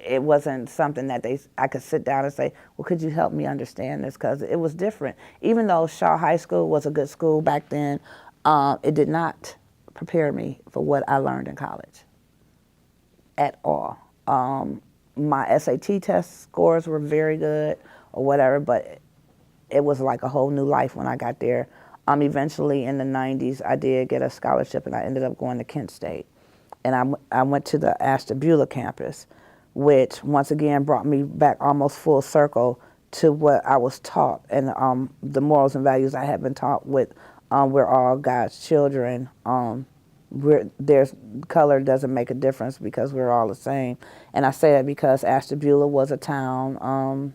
It wasn't something that I could sit down and say, well, could you help me understand this? Because it was different. Even though Shaw High School was a good school back then, it did not prepare me for what I learned in college at all. My SAT test scores were very good or whatever, but it was like a whole new life when I got there. Eventually in the 90s, I did get a scholarship, and I ended up going to Kent State. And I went to the Ashtabula campus, which once again brought me back almost full circle to what I was taught, and the morals and values I had been taught with, we're all God's children. There's color doesn't make a difference because we're all the same. And I say that because Ashtabula was a town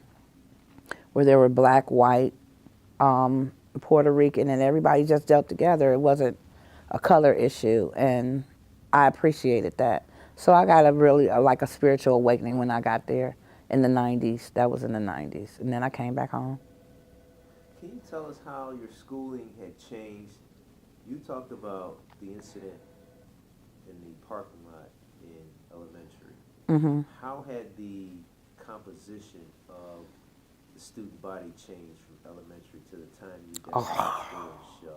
where there were black, white, Puerto Rican, and everybody just dealt together. It wasn't a color issue, and I appreciated that. So I got like a spiritual awakening when I got there in the 90s. That was in the 90s. And then I came back home. Can you tell us how your schooling had changed? You talked about the incident in the parking lot in elementary. Mm-hmm. How had the composition of the student body changed from elementary to the time you got to school in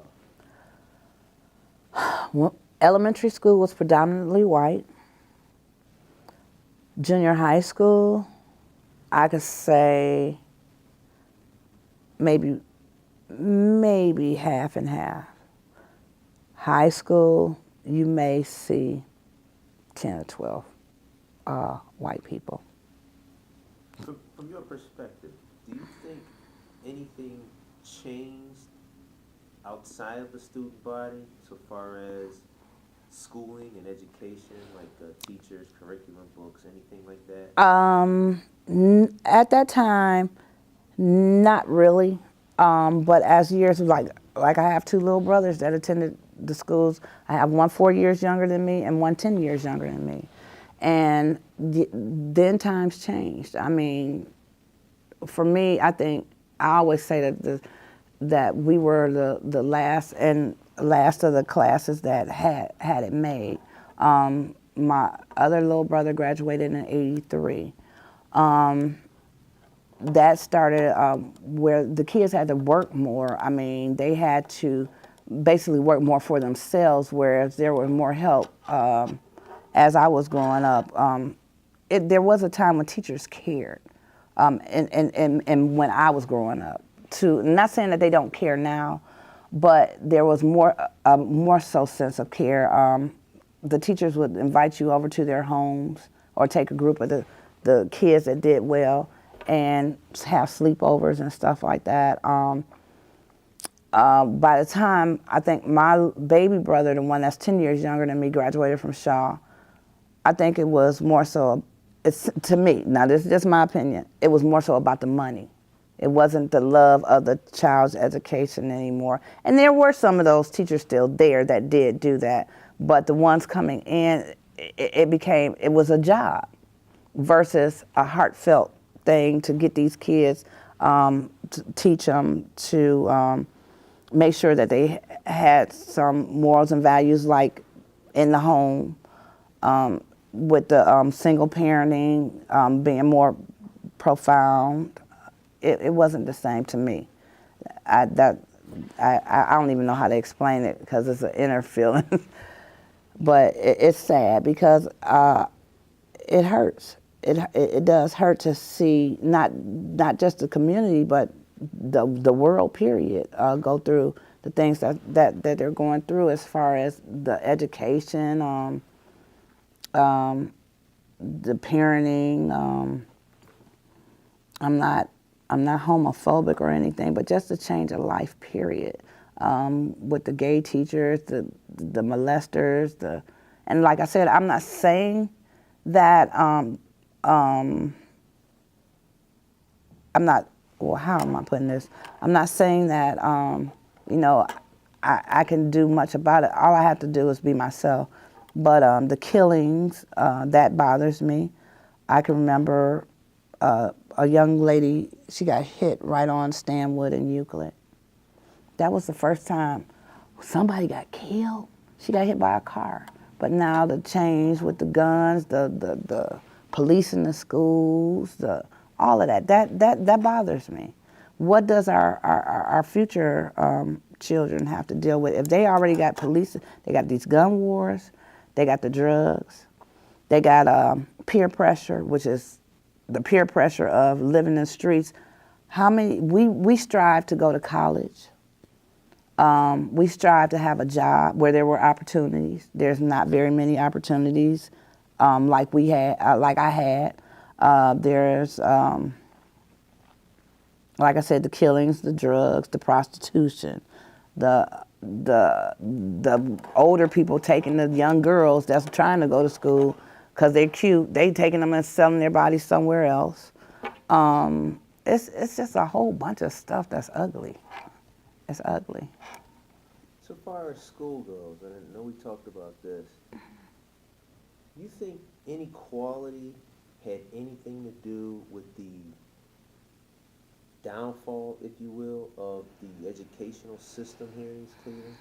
Shaw? Well, elementary school was predominantly white. Junior high school, I could say maybe half and half. High school, you may see 10 or 12 white people. From your perspective, do you think anything changed outside of the student body so far as schooling and education, like teachers, curriculum, books, anything like that? At that time, not really. But as years, like I have two little brothers that attended the schools. I have one 4 years younger than me and one 10 years younger than me. And then times changed. I mean, for me, I think I always say that we were the last of the classes that had it made. My other little brother graduated in '83. That started where the kids had to work more. I mean, they had to basically work more for themselves, whereas there was more help as I was growing up. There was a time when teachers cared, and when I was growing up. I'm not saying that they don't care now, but there was more so sense of care. The teachers would invite you over to their homes or take a group of the kids that did well and have sleepovers and stuff like that. By the time I think my baby brother, the one that's 10 years younger than me, graduated from Shaw, I think it was more so, it's to me, now this is just my opinion, it was more so about the money. It wasn't the love of the child's education anymore. And there were some of those teachers still there that did do that, but the ones coming in, it was a job versus a heartfelt thing to get these kids, to teach them to make sure that they had some morals and values like in the home, with the single parenting being more profound. It wasn't the same to me. I don't even know how to explain it because it's an inner feeling. But it's sad because it hurts. It does hurt to see not just the community but the world period go through the things that they're going through as far as the education, the parenting. I'm not homophobic or anything, but just a change of life period. With the gay teachers, the molesters, and like I said, I'm not saying that I'm not. Well, how am I putting this? I'm not saying that I can do much about it. All I have to do is be myself. But the killings, that bothers me. I can remember a young lady, she got hit right on Stanwood in Euclid. That was the first time somebody got killed. She got hit by a car. But now the change with the guns, the police in the schools, all of that bothers me. What does our future children have to deal with? If they already got police, they got these gun wars, they got the drugs, they got peer pressure, which is the peer pressure of living in the streets. How many, we strive to go to college. We strive to have a job where there were opportunities. There's not very many opportunities like we had, like I had. There's, like I said, the killings, the drugs, the prostitution, the older people taking the young girls that's trying to go to school because they're cute, they taking them and selling their bodies somewhere else. It's just a whole bunch of stuff that's ugly. It's ugly. So far as school goes, and I know we talked about this, you think inequality had anything to do with the downfall, if you will, of the educational system here in East Cleveland?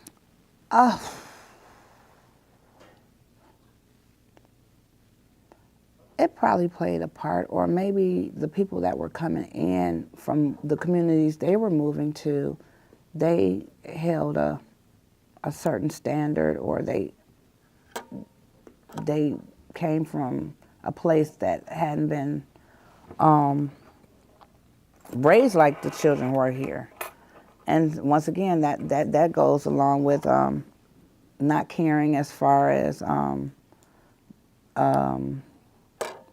It probably played a part, or maybe the people that were coming in from the communities they were moving to, they held a certain standard, or they came from a place that hadn't been raised like the children were here. And once again, that goes along with not caring as far as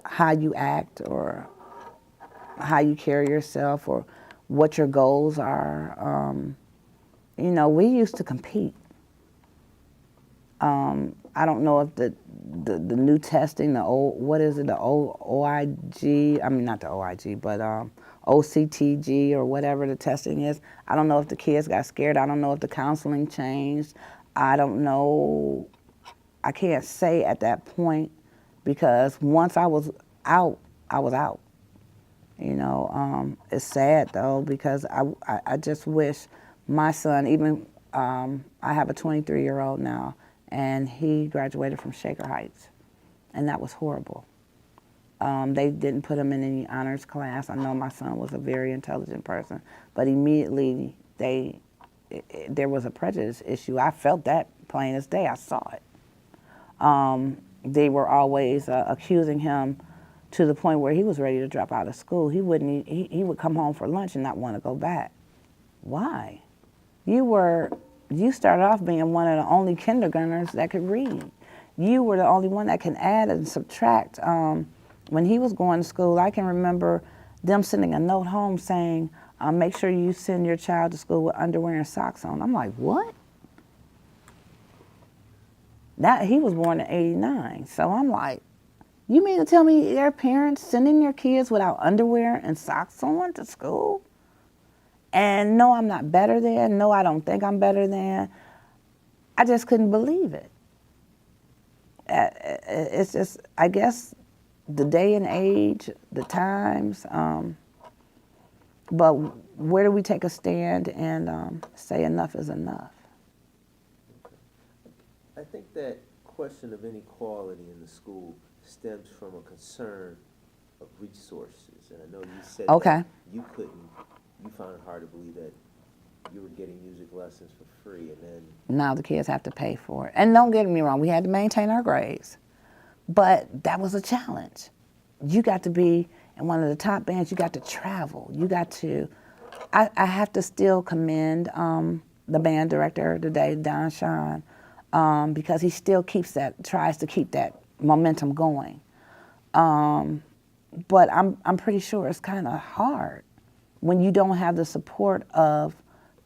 how you act or how you carry yourself or what your goals are. We used to compete. I don't know if the new testing, the old, what is it, the old OIG, I mean not the OIG, but OCTG or whatever the testing is. I don't know if the kids got scared. I don't know if the counseling changed. I don't know. I can't say at that point because once I was out, I was out. It's sad though because I just wish my son, even I have a 23-year-old now, and he graduated from Shaker Heights, and that was horrible. They didn't put him in any honors class. I know my son was a very intelligent person, but immediately there was a prejudice issue. I felt that plain as day. I saw it. They were always accusing him to the point where he was ready to drop out of school. He would come home for lunch and not want to go back. Why? You started off being one of the only kindergartners that could read. You were the only one that can add and subtract. When he was going to school, I can remember them sending a note home saying, make sure you send your child to school with underwear and socks on. I'm like, what? He was born in '89, so I'm like, you mean to tell me their parents sending their kids without underwear and socks on to school? And no, I'm not better than. No, I don't think I'm better than. I just couldn't believe it. It's just, I guess, the day and age, the times. But where do we take a stand and say enough is enough? I think that question of inequality in the school stems from a concern of resources. And I know you said that you found it hard to believe that you were getting music lessons for free, and then now the kids have to pay for it. And don't get me wrong, we had to maintain our grades, but that was a challenge. You got to be in one of the top bands. You got to travel. You got to. I have to still commend the band director today, Don Sean, because he still tries to keep that momentum going. But I'm pretty sure it's kind of hard when you don't have the support of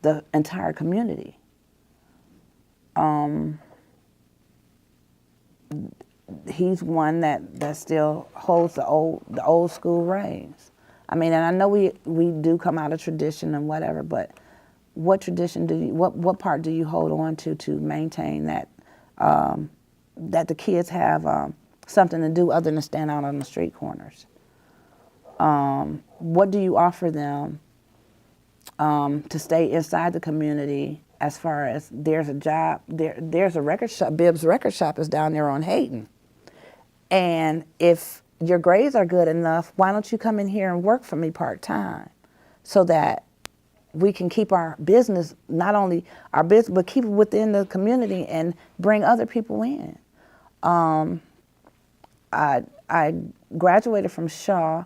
the entire community. He's one that still holds the old school reins. I mean, and I know we do come out of tradition and whatever, but what tradition what part do you hold on to maintain that that the kids have something to do other than stand out on the street corners? What do you offer them to stay inside the community? As far as there's a job, there's a record shop. Bibbs Record Shop is down there on Hayden. And if your grades are good enough, why don't you come in here and work for me part-time so that we can keep our business, not only our business, but keep it within the community and bring other people in. I graduated from Shaw,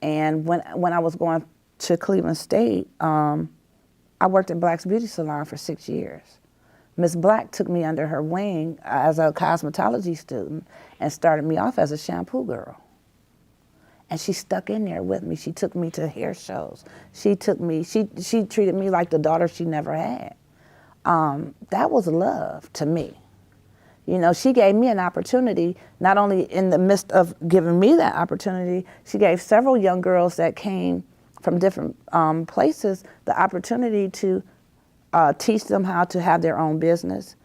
and when I was going to Cleveland State, I worked at Black's Beauty Salon for 6 years. Miss Black took me under her wing as a cosmetology student and started me off as a shampoo girl. And she stuck in there with me. She took me to hair shows. She treated me like the daughter she never had. That was love to me. You know, she gave me an opportunity, not only in the midst of giving me that opportunity, she gave several young girls that came from different places the opportunity to teach them how to have their own business,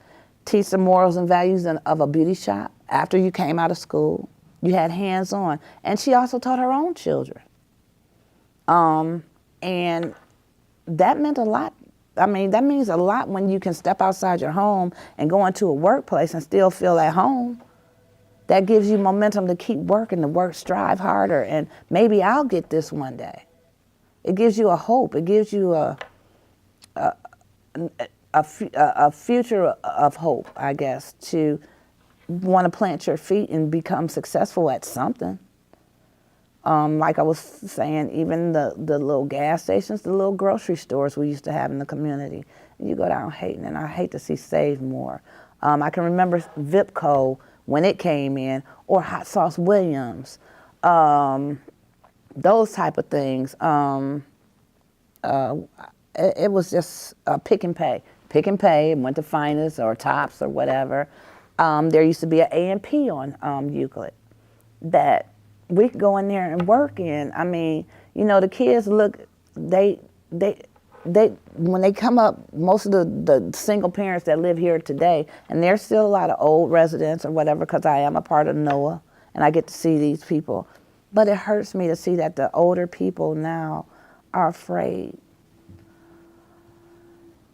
teach them morals and values of a beauty shop after you came out of school. You had hands-on. And she also taught her own children. And that meant a lot. I mean, that means a lot when you can step outside your home and go into a workplace and still feel at home. That gives you momentum to keep working, strive harder, and maybe I'll get this one day. It gives you a hope. It gives you a future of hope, I guess, to want to plant your feet and become successful at something. Like I was saying, even the little gas stations, the little grocery stores we used to have in the community. You go down Hayden, and I hate to see Save More. I can remember Vipco when it came in, or Hot Sauce Williams, those type of things. It was just pick and pay. Pick and pay, and went to Finest or Tops or whatever. There used to be an A&P on Euclid that we could go in there and work in. I mean, you know, the kids look, they when they come up, most of the single parents that live here today, and there's still a lot of old residents or whatever, because I am a part of NOAA, and I get to see these people. But it hurts me to see that the older people now are afraid.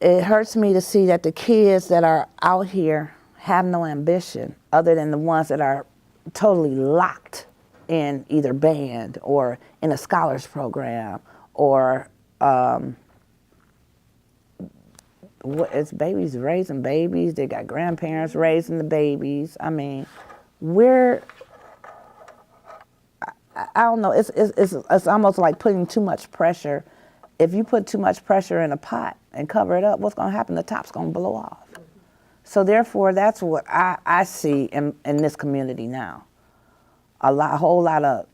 It hurts me to see that the kids that are out here have no ambition other than the ones that are totally locked in either band or in a scholars program or it's babies raising babies. They got grandparents raising the babies. I mean, I don't know. It's almost like putting too much pressure. If you put too much pressure in a pot and cover it up, what's going to happen? The top's going to blow off. So therefore, that's what I see in this community now. A whole lot of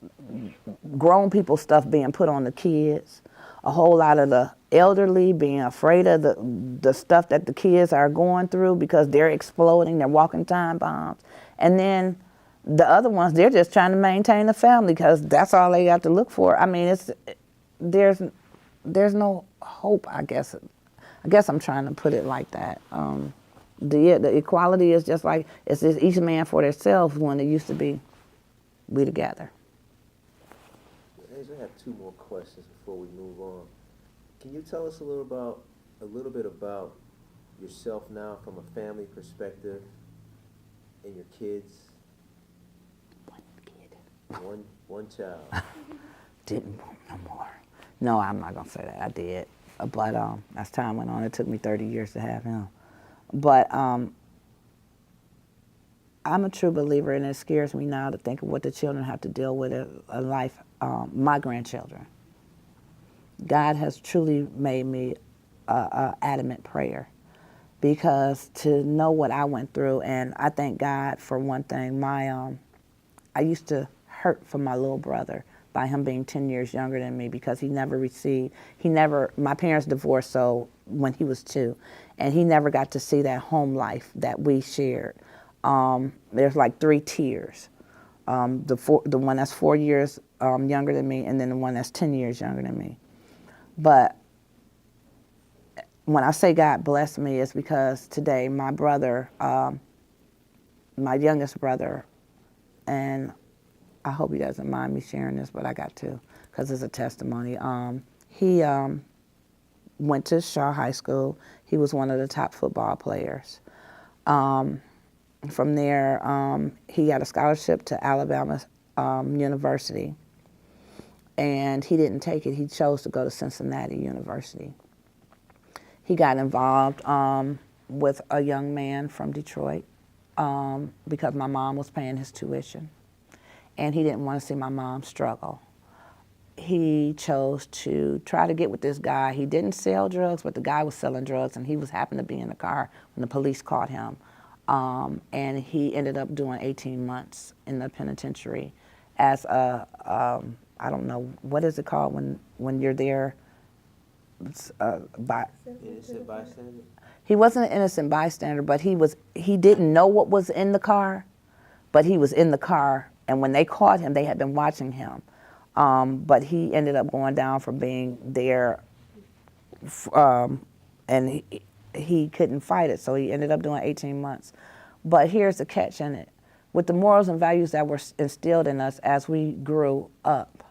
grown people stuff being put on the kids, a whole lot of the elderly being afraid of the stuff that the kids are going through because they're exploding, they're walking time bombs. And then the other ones, they're just trying to maintain the family because that's all they got to look for. I mean, there's no hope, I guess. I guess I'm trying to put it like that. The equality is just like, it's just each man for themselves when it used to be we together. I have two more questions before we move on. Can you tell us a little bit about yourself now from a family perspective and your kids? One kid. One child. Didn't want no more. No, I'm not gonna say that. I did, but as time went on, it took me 30 years to have him. But I'm a true believer, and it scares me now to think of what the children have to deal with in life. My grandchildren. God has truly made me a adamant prayer, because to know what I went through, and I thank God for one thing. I used to hurt for my little brother by him being 10 years younger than me, because my parents divorced so when he was 2, and he never got to see that home life that we shared. There's like 3 tiers. The one that's 4 years younger than me, and then the one that's 10 years younger than me. But when I say God blessed me, it's because today my brother, my youngest brother, and I hope he doesn't mind me sharing this, but I got to, because it's a testimony. He went to Shaw High School. He was one of the top football players. From there, he got a scholarship to Alabama University, and he didn't take it. He chose to go to Cincinnati University. He got involved with a young man from Detroit because my mom was paying his tuition, and he didn't want to see my mom struggle. He chose to try to get with this guy. He didn't sell drugs, but the guy was selling drugs, and he happened to be in the car when the police caught him. And he ended up doing 18 months in the penitentiary as I don't know, what is it called when you're there? Innocent bystander? He wasn't an innocent bystander, but he didn't know what was in the car, but he was in the car, and when they caught him, they had been watching him. But he ended up going down for being there, and he couldn't fight it, so he ended up doing 18 months. But here's the catch in it. With the morals and values that were instilled in us as we grew up,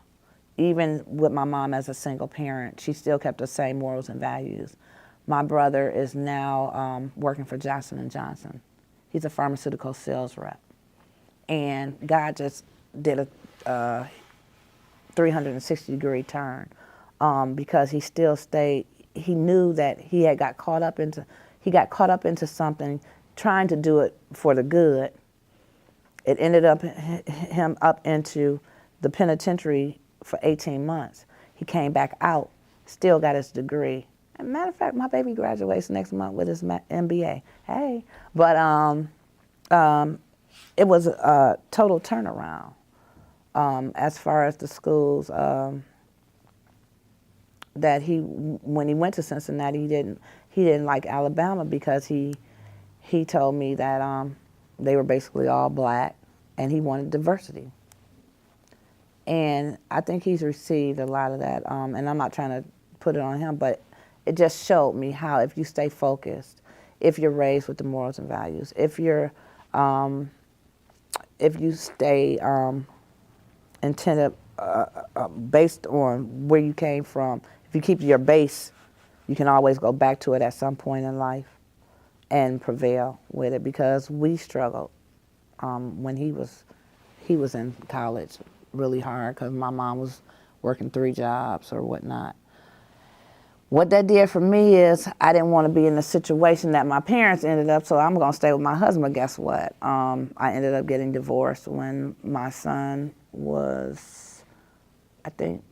even with my mom as a single parent, she still kept the same morals and values. My brother is now working for Johnson & Johnson. He's a pharmaceutical sales rep. And God just did a 360-degree turn because he still stayed. He knew that he got caught up into something, trying to do it for the good. It ended up him up into the penitentiary for 18 months. He came back out, still got his degree. As a matter of fact, my baby graduates next month with his MBA. Hey, but it was a total turnaround as far as the schools. That when he went to Cincinnati, he didn't like Alabama because he told me that they were basically all black, and he wanted diversity. And I think he's received a lot of that, and I'm not trying to put it on him, but it just showed me how if you stay focused, if you're raised with the morals and values, if you stay attentive based on where you came from, if you keep your base, you can always go back to it at some point in life and prevail with it, because we struggled when he was in college really hard because my mom was working 3 jobs or whatnot. What that did for me is I didn't want to be in the situation that my parents ended up, so I'm going to stay with my husband. Guess what? I ended up getting divorced when my son was, I think,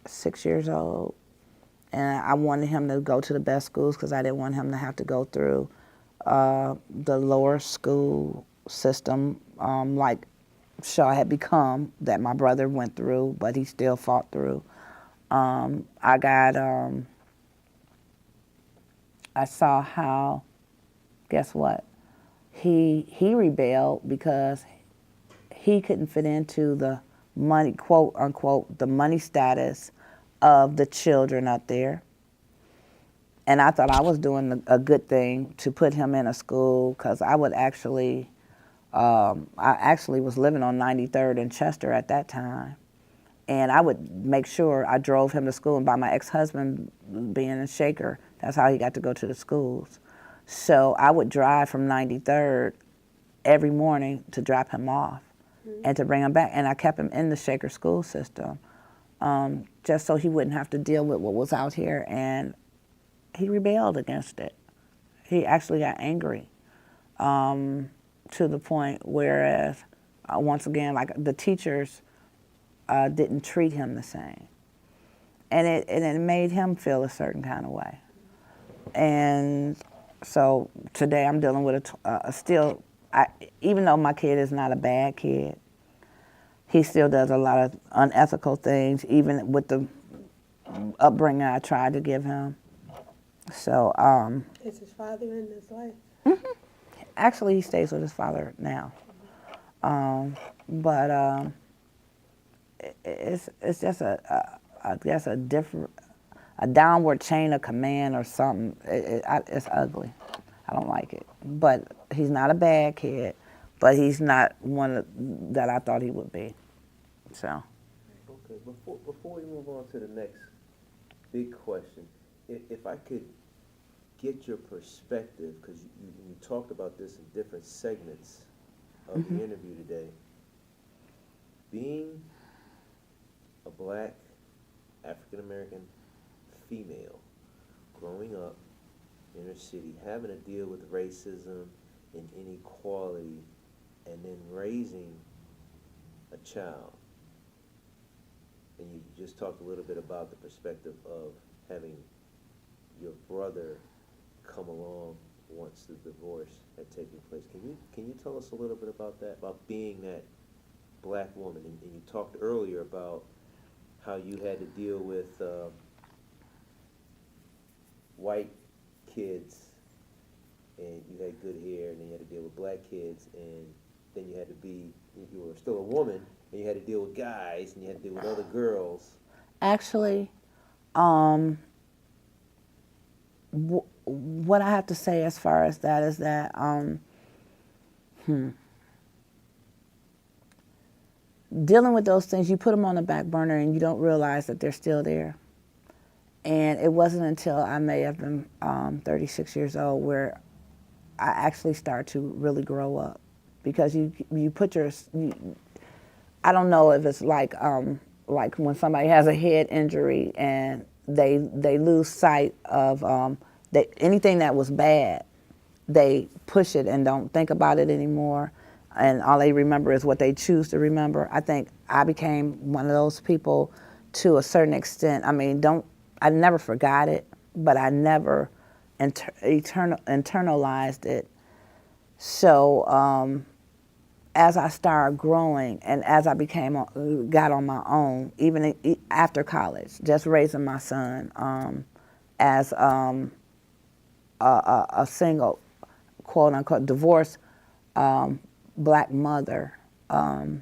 6 years old. And I wanted him to go to the best schools because I didn't want him to have to go through the lower school system like Shaw had become, that my brother went through, but he still fought through. I got, I saw how, guess what? He rebelled because he couldn't fit into the money, quote unquote, the money status of the children up there. And I thought I was doing a good thing to put him in a school because I would actually, I actually was living on 93rd in Chester at that time. And I would make sure I drove him to school. And by my ex-husband being a Shaker, that's how he got to go to the schools. So I would drive from 93rd every morning to drop him off and to bring him back. And I kept him in the Shaker school system just so he wouldn't have to deal with what was out here. And he rebelled against it. He actually got angry to the point whereas, once again, like the teachers didn't treat him the same. And it made him feel a certain kind of way. And so today I'm dealing with even though my kid is not a bad kid, he still does a lot of unethical things, even with the upbringing I tried to give him. So, Is his father in his life? actually he stays with his father now. But it's just I guess a downward chain of command or something. It's ugly. I don't like it. But he's not a bad kid, but he's not one that I thought he would be. So. Okay, before we move on to the next big question, if I could get your perspective, because you talked about this in different segments of the interview today, being a black African-American female growing up inner city, having to deal with racism and inequality, and then raising a child. And you just talked a little bit about the perspective of having your brother come along once the divorce had taken place. Can you tell us a little bit about that, about being that black woman? And you talked earlier about how you had to deal with white kids, and you had good hair, and then you had to deal with black kids, and then you were still a woman, and you had to deal with guys, and you had to deal with other girls. Actually, what I have to say as far as that is that, dealing with those things, you put them on the back burner and you don't realize that they're still there. And it wasn't until I may have been 36 years old where I actually start to really grow up. Because you put I don't know if it's like when somebody has a head injury and they lose sight of anything that was bad, they push it and don't think about it anymore, and all they remember is what they choose to remember. I think I became one of those people to a certain extent. I mean, I never forgot it, but I never internalized it. So as I started growing and as I got on my own, even after college, just raising my son as a single, quote unquote, divorced black mother, I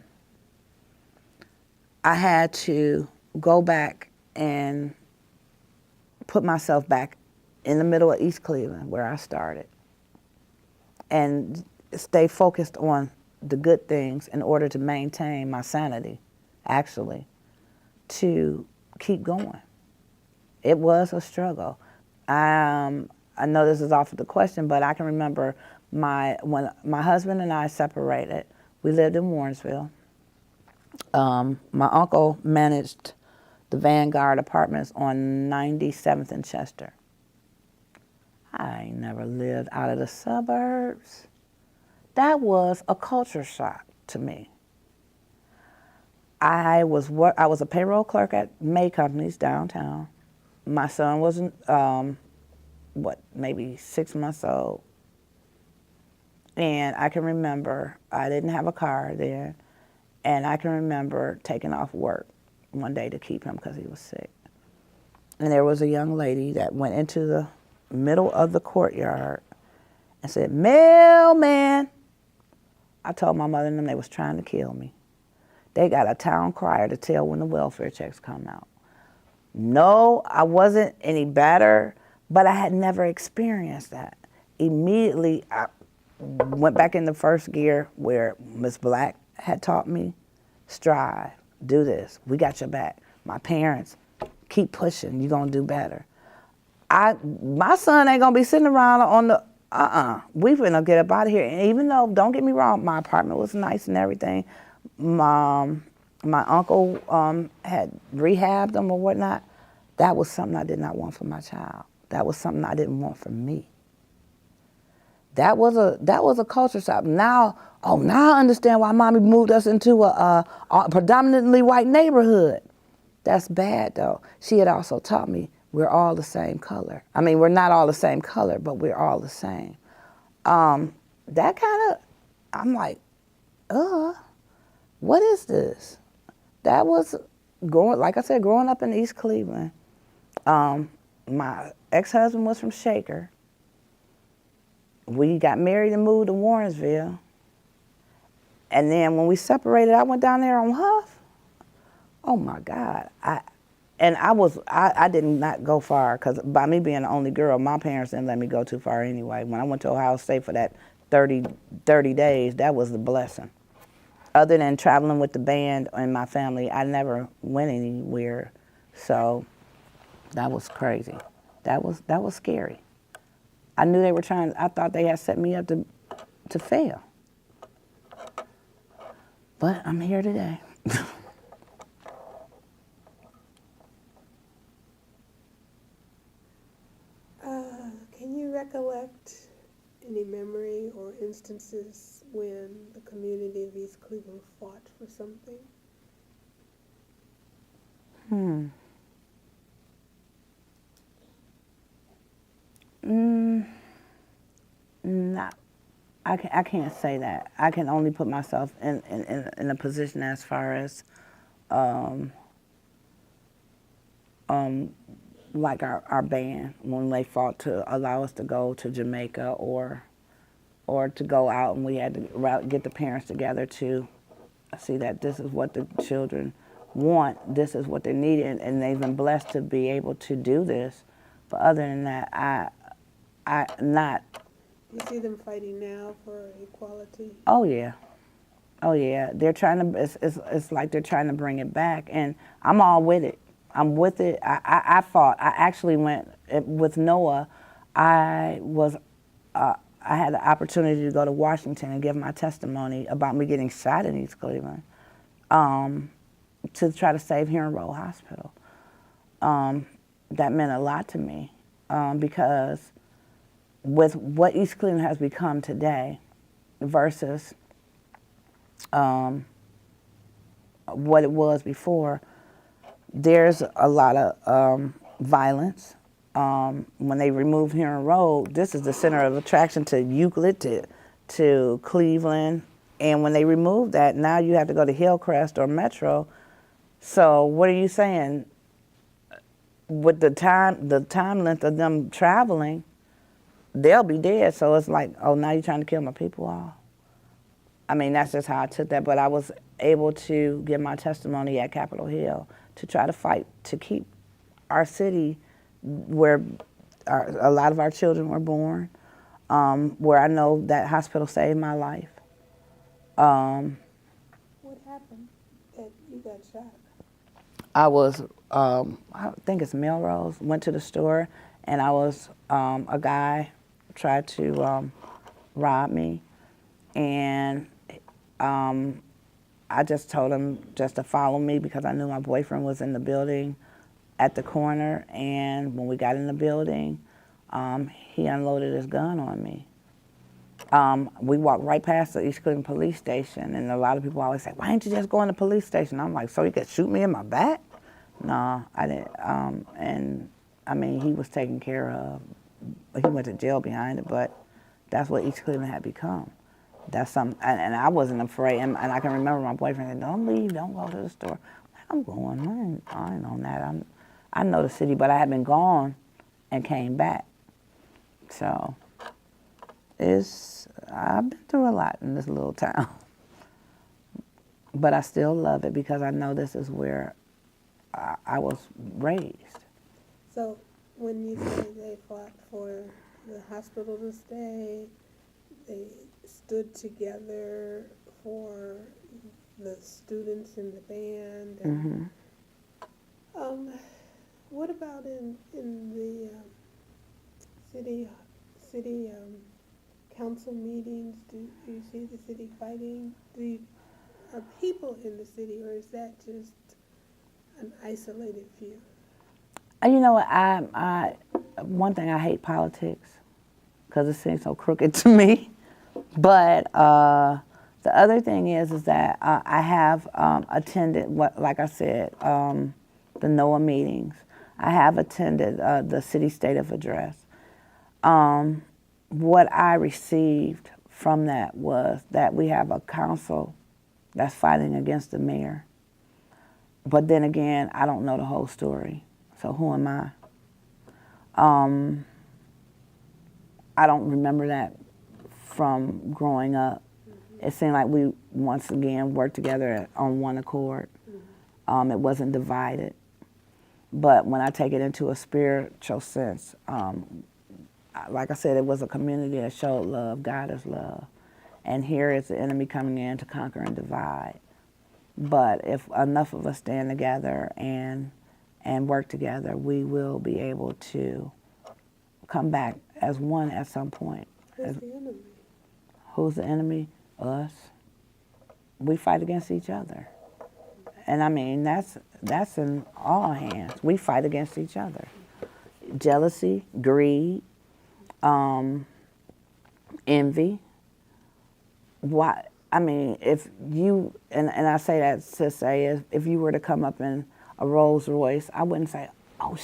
had to go back and put myself back in the middle of East Cleveland where I started and stay focused on the good things in order to maintain my sanity, actually, to keep going. It was a struggle. I know this is off of the question, but I can remember when my husband and I separated. We lived in Warrensville. My uncle managed the Vanguard Apartments on 97th and Chester. I ain't never lived out of the suburbs. That was a culture shock to me. I was a payroll clerk at May Companies downtown. My son was maybe 6 months old. And I can remember I didn't have a car then, and I can remember taking off work one day to keep him because he was sick. And there was a young lady that went into the middle of the courtyard and said, "Mailman." I told my mother and them they was trying to kill me. They got a town crier to tell when the welfare checks come out. No, I wasn't any better, but I had never experienced that. Immediately, I went back in the first gear where Miss Black had taught me, strive, do this, we got your back. My parents, keep pushing, you're gonna do better. My son ain't gonna be sitting around on the, we finna get up out of here. And even though, don't get me wrong, my apartment was nice and everything, my uncle had rehabbed them or whatnot, that was something I did not want for my child. That was something I didn't want for me. That was a culture shock. Now I understand why mommy moved us into a predominantly white neighborhood. That's bad though. She had also taught me we're all the same color. I mean, we're not all the same color, but we're all the same. That kind of, I'm like, what is this? That was like I said, growing up in East Cleveland. My ex-husband was from Shaker. We got married and moved to Warrensville. And then when we separated, I went down there on Huff. Oh my God. I did not go far because by me being the only girl, my parents didn't let me go too far anyway. When I went to Ohio State for that 30 days, that was the blessing. Other than traveling with the band and my family, I never went anywhere. So that was crazy. That was scary. I knew they were I thought they had set me up to fail. But I'm here today. Can you recollect any memory or instances when the community of East Cleveland fought for something? Not, I can't say that. I can only put myself in a position as far as like our band when they fought to allow us to go to Jamaica or to go out, and we had to get the parents together to see that this is what the children want, this is what they need, and they've been blessed to be able to do this. But other than that, I not. You see them fighting now for equality? Oh yeah. They're trying to. It's like they're trying to bring it back, and I'm all with it. I'm with it. I fought. I actually went with Noah. I had the opportunity to go to Washington and give my testimony about me getting shot in East Cleveland, to try to save Huron Road Hospital. That meant a lot to me, because with what East Cleveland has become today versus what it was before, there's a lot of violence. When they removed Huron Road, this is the center of attraction to Euclid, to Cleveland. And when they removed that, now you have to go to Hillcrest or Metro. So what are you saying? With the time length of them traveling, they'll be dead. So it's like, oh, now you're trying to kill my people off. I mean, that's just how I took that. But I was able to give my testimony at Capitol Hill to try to fight to keep our city where a lot of our children were born, where I know that hospital saved my life. What happened that you got shot? I was, I think it's Melrose, went to the store, and a guy tried to rob me, and I just told him just to follow me because I knew my boyfriend was in the building at the corner, and when we got in the building, he unloaded his gun on me. We walked right past the East Cleveland police station, and a lot of people always say, why didn't you just go in the police station? I'm like, so he could shoot me in my back? No, I didn't. And I mean, he was taken care of. He went to jail behind it, but that's what East Cleveland had become. That's something, and I wasn't afraid. And I can remember my boyfriend said, don't leave, don't go to the store. I'm going, I ain't on that. I know the city, but I had been gone and came back. So I've been through a lot in this little town. But I still love it because I know this is where I was raised. So when you say they fought for the hospital to stay, they stood together for the students in the band. And, what about in the city council meetings? Do you see the city fighting? Are people in the city, or is that just an isolated few? You know what? I one thing, I hate politics because it seems so crooked to me. But the other thing is that I have attended like I said, the NOAA meetings. I have attended the city state of address. What I received from that was that we have a council that's fighting against the mayor. But then again, I don't know the whole story. So who am I? I don't remember that from growing up. It seemed like we, once again, worked together on one accord. It wasn't divided. But when I take it into a spiritual sense, like I said, it was a community that showed love. God is love. And here is the enemy coming in to conquer and divide. But if enough of us stand together and work together, we will be able to come back as one at some point. Who's the enemy? Who's the enemy? Us. We fight against each other. And I mean, that's in all hands. We fight against each other. Jealousy, greed, envy. Why? I mean, if you, and I say that to say, if you were to come up in a Rolls Royce, I wouldn't say, oh,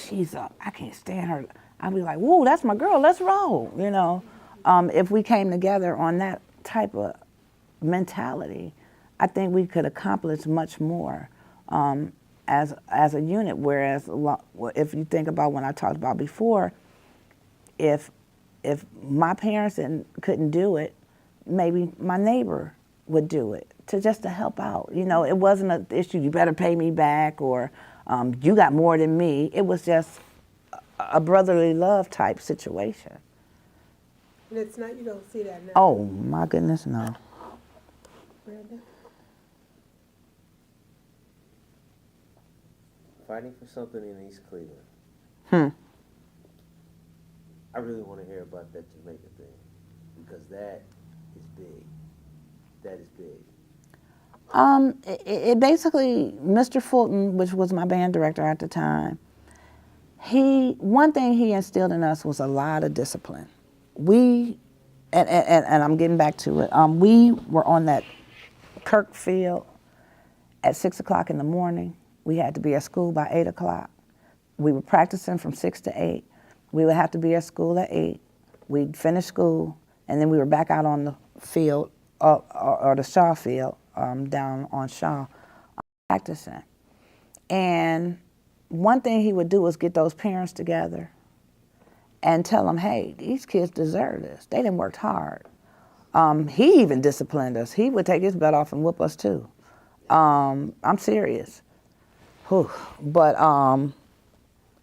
I can't stand her. I'd be like, whoa, that's my girl, let's roll, you know. If we came together on that type of mentality, I think we could accomplish much more as a unit. Whereas if you think about when I talked about before, if my parents couldn't do it, maybe my neighbor would do it to help out. You know, it wasn't an issue, you better pay me back, or you got more than me. It was just a brotherly love type situation. And it's not, you don't see that now. Oh my goodness, no. Brenda? Fighting for something in East Cleveland. I really want to hear about that Jamaica thing, because that is big. That is big. It basically, Mr. Fulton, which was my band director at the time, one thing he instilled in us was a lot of discipline. And I'm getting back to it, we were on that Kirk field at 6 o'clock in the morning. We had to be at school by 8 o'clock. We were practicing from 6 to 8. We would have to be at school at 8. We'd finish school, and then we were back out on the field, or the Shaw field, down on Shaw, practicing. And one thing he would do was get those parents together and tell them, hey, these kids deserve this. They done worked hard. He even disciplined us. He would take his belt off and whoop us too. I'm serious. Whew. But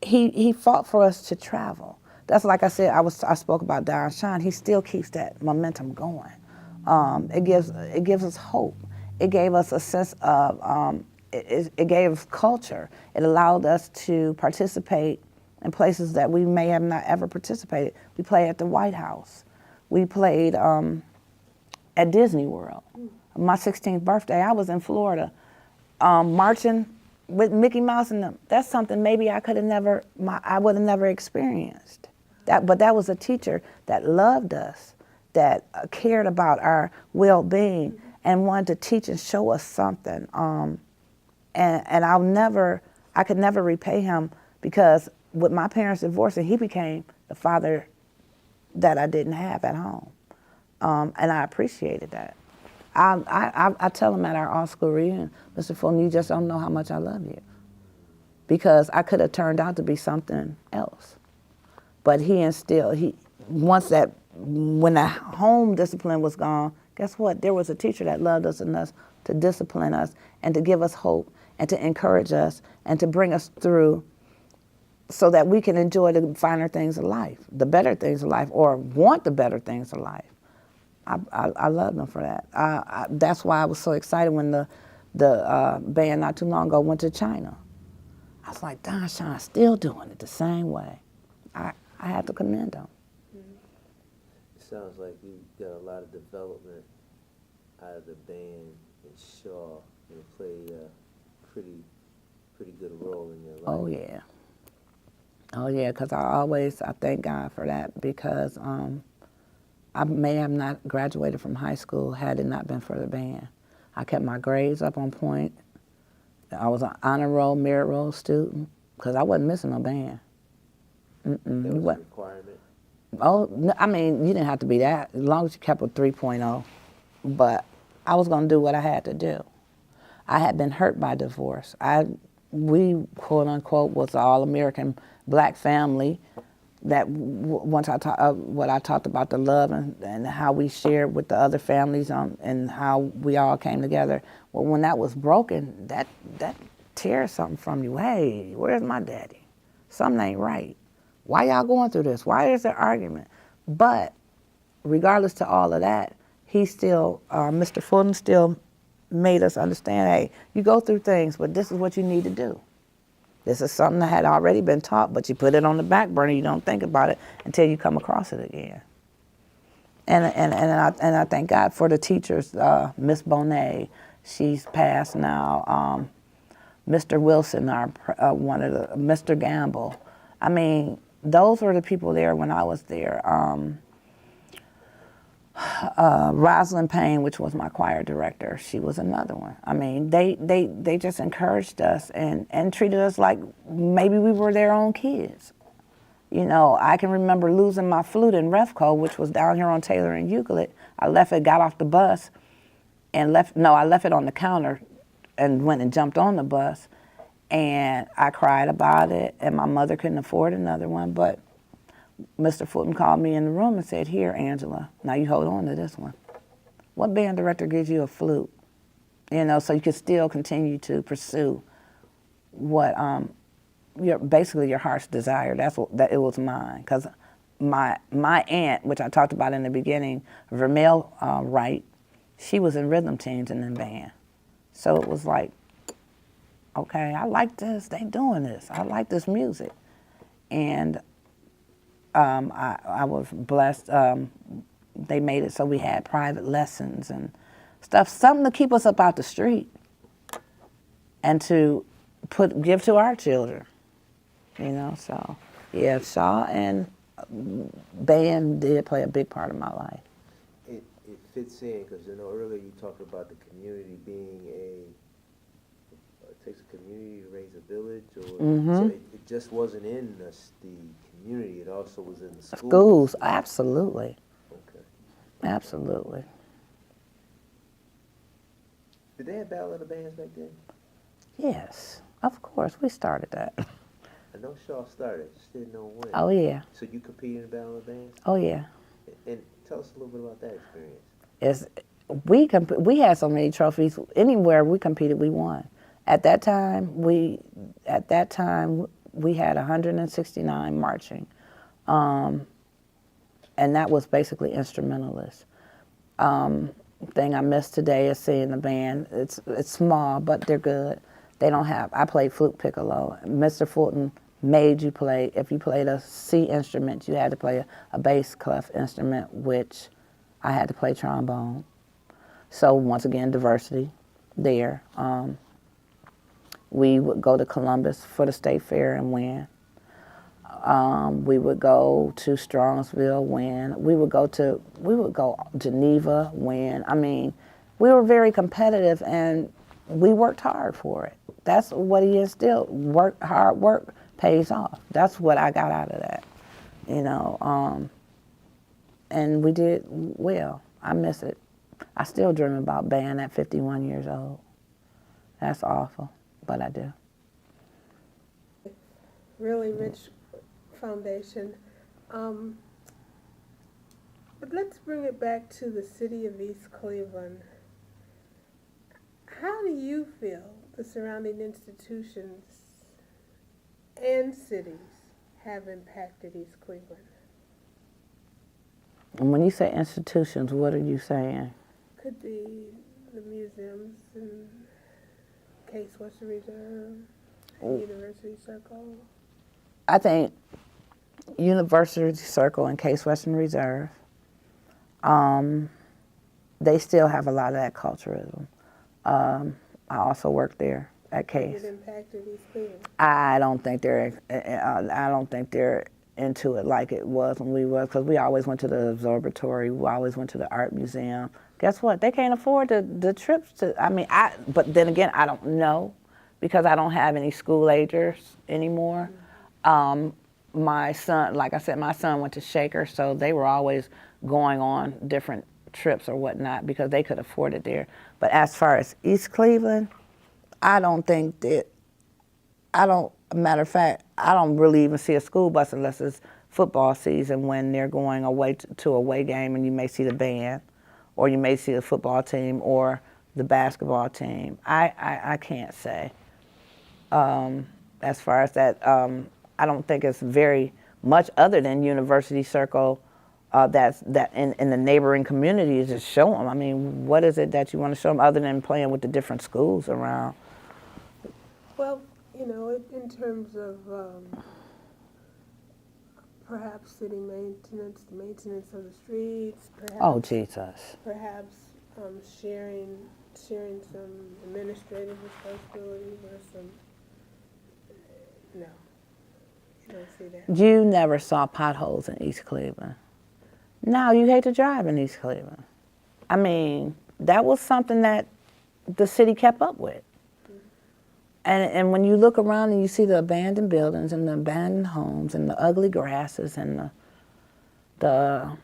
he fought for us to travel. That's like I said, I spoke about Don Sean. He still keeps that momentum going. It gives us hope. It gave us a sense of, it gave culture. It allowed us to participate in places that we may have not ever participated. We played at the White House. We played at Disney World. My 16th birthday, I was in Florida, marching with Mickey Mouse and them. That's something maybe I would have never experienced. But that was a teacher that loved us, that cared about our well-being and wanted to teach and show us something. And I could never repay him, because with my parents divorcing, he became the father that I didn't have at home. And I appreciated that. I tell him at our all-school reunion, Mr. Fulton, you just don't know how much I love you. because I could have turned out to be something else. But he instilled, when the home discipline was gone, guess what? There was a teacher that loved us enough to discipline us and to give us hope and to encourage us and to bring us through so that we can enjoy the finer things of life, the better things of life, or want the better things of life. I love them for that. That's why I was so excited when the band not too long ago went to China. I was like, Don Sean's still doing it the same way. I had to commend them. It sounds like you got a lot of development out of the band, and Shaw, play a pretty good role in your life. Oh yeah. Oh yeah, because I thank God for that, because I may have not graduated from high school had it not been for the band. I kept my grades up on point. I was an honor roll, merit roll student, because I wasn't missing no band. That was a requirement? Oh, no, I mean, you didn't have to be that, as long as you kept a 3.0. But I was going to do what I had to do. I had been hurt by divorce. We, quote unquote, was an all-American black family that once what I talked about, the love and how we shared with the other families and how we all came together. Well, when that was broken, that tears something from you. Hey, where's my daddy? Something ain't right. Why y'all going through this? Why is there argument? But regardless to all of that, he still, Mr. Fulton still made us understand, hey, you go through things, but this is what you need to do. This is something that had already been taught, but you put it on the back burner. You don't think about it until you come across it again. And I thank God for the teachers, Miss Bonet, she's passed now. Mr. Wilson, Mr. Gamble. I mean, those were the people there when I was there. Rosalind Payne, which was my choir director, she was another one. I mean, they just encouraged us and treated us like maybe we were their own kids. You know, I can remember losing my flute in Refco, which was down here on Taylor and Euclid. I left it, got off the bus, and I left it on the counter and went and jumped on the bus. And I cried about it, and my mother couldn't afford another one, but Mr. Fulton called me in the room and said, here, Angela, now you hold on to this one. What band director gives you a flute? You know, so you can still continue to pursue what basically your heart's desire. That it was mine. Because my aunt, which I talked about in the beginning, Vermeil Wright, she was in rhythm teams in the band. So it was like, okay, I like this. They doing this. I like this music. And I was blessed. They made it so we had private lessons and stuff, something to keep us up out the street and to give to our children, you know. So, yeah, Shaw and band did play a big part of my life. It fits in because, you know, earlier you talked about the community being it takes a community to raise a village, or so it just wasn't in the community, it also was in the schools. Schools, absolutely. Okay. Absolutely. Did they have ballad bands back then? Yes, of course, we started that. I know Shaw started, just didn't know when. Oh, yeah. So you competed in ballad bands? Oh, yeah. And tell us a little bit about that experience. We had so many trophies. Anywhere we competed, we won. At that time, we had 169 marching, and that was basically instrumentalists. Thing I miss today is seeing the band. It's small, but they're good. I played flute piccolo. Mr. Fulton made you play, if you played a C instrument, you had to play a bass clef instrument, which I had to play trombone. So once again, diversity there. We would go to Columbus for the state fair and win. We would go to Strongsville, win. We would go Geneva, win. I mean, we were very competitive and we worked hard for it. That's what he instilled. Hard work pays off. That's what I got out of that, you know. And we did well. I miss it. I still dream about band at 51 years old. That's awful. But I do. really rich foundation. Um, but let's bring it back to the city of East Cleveland. How do you feel the surrounding institutions and cities have impacted East Cleveland? And when you say institutions, what are you saying? Could be the museums and Case Western Reserve, and University Circle. I think University Circle and Case Western Reserve, they still have a lot of that culturalism. I also worked there at Case. It impacted East Cleveland. I don't think they're into it like it was when we was, because we always went to the observatory, we always went to the art museum. Guess what? They can't afford the trips to. But then again, I don't know, because I don't have any school agers anymore. My son, like I said, my son went to Shaker, so they were always going on different trips or whatnot because they could afford it there. But as far as East Cleveland, matter of fact, I don't really even see a school bus unless it's football season, when they're going away to a away game and you may see the band, or you may see the football team or the basketball team. I can't say. As far as that, I don't think it's very much other than University Circle that in the neighboring communities to show them. I mean, what is it that you want to show them other than playing with the different schools around? Well, you know, in terms of perhaps city maintenance, the maintenance of the streets, perhaps. Oh, Jesus. Perhaps sharing some administrative responsibilities or some. No, you don't see that. You never saw potholes in East Cleveland. Now you hate to drive in East Cleveland. I mean, that was something that the city kept up with. And when you look around and you see the abandoned buildings and the abandoned homes and the ugly grasses and the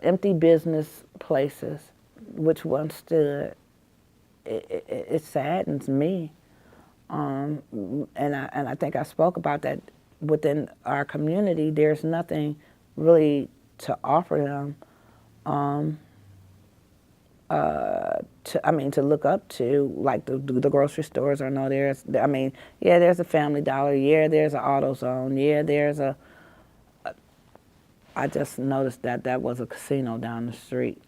empty business places which once stood, it saddens me. And I think I spoke about that within our community. There's nothing really to offer them. To look up to, like the grocery stores. Or no, there's a Family Dollar. Yeah, there's an AutoZone. Yeah, there's I just noticed that was a casino down the street.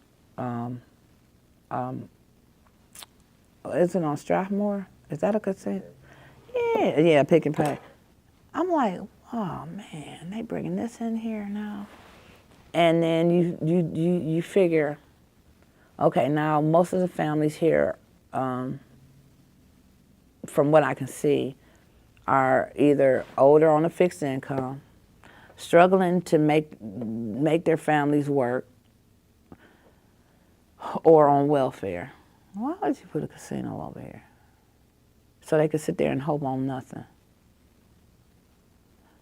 Is it on Strathmore? Is that a casino? Yeah, Pick and Pay. I'm like, oh man, they bringing this in here now. And then you figure, okay, now most of the families here, from what I can see, are either older on a fixed income, struggling to make their families work, or on welfare. Why would you put a casino over here? So they could sit there and hope on nothing.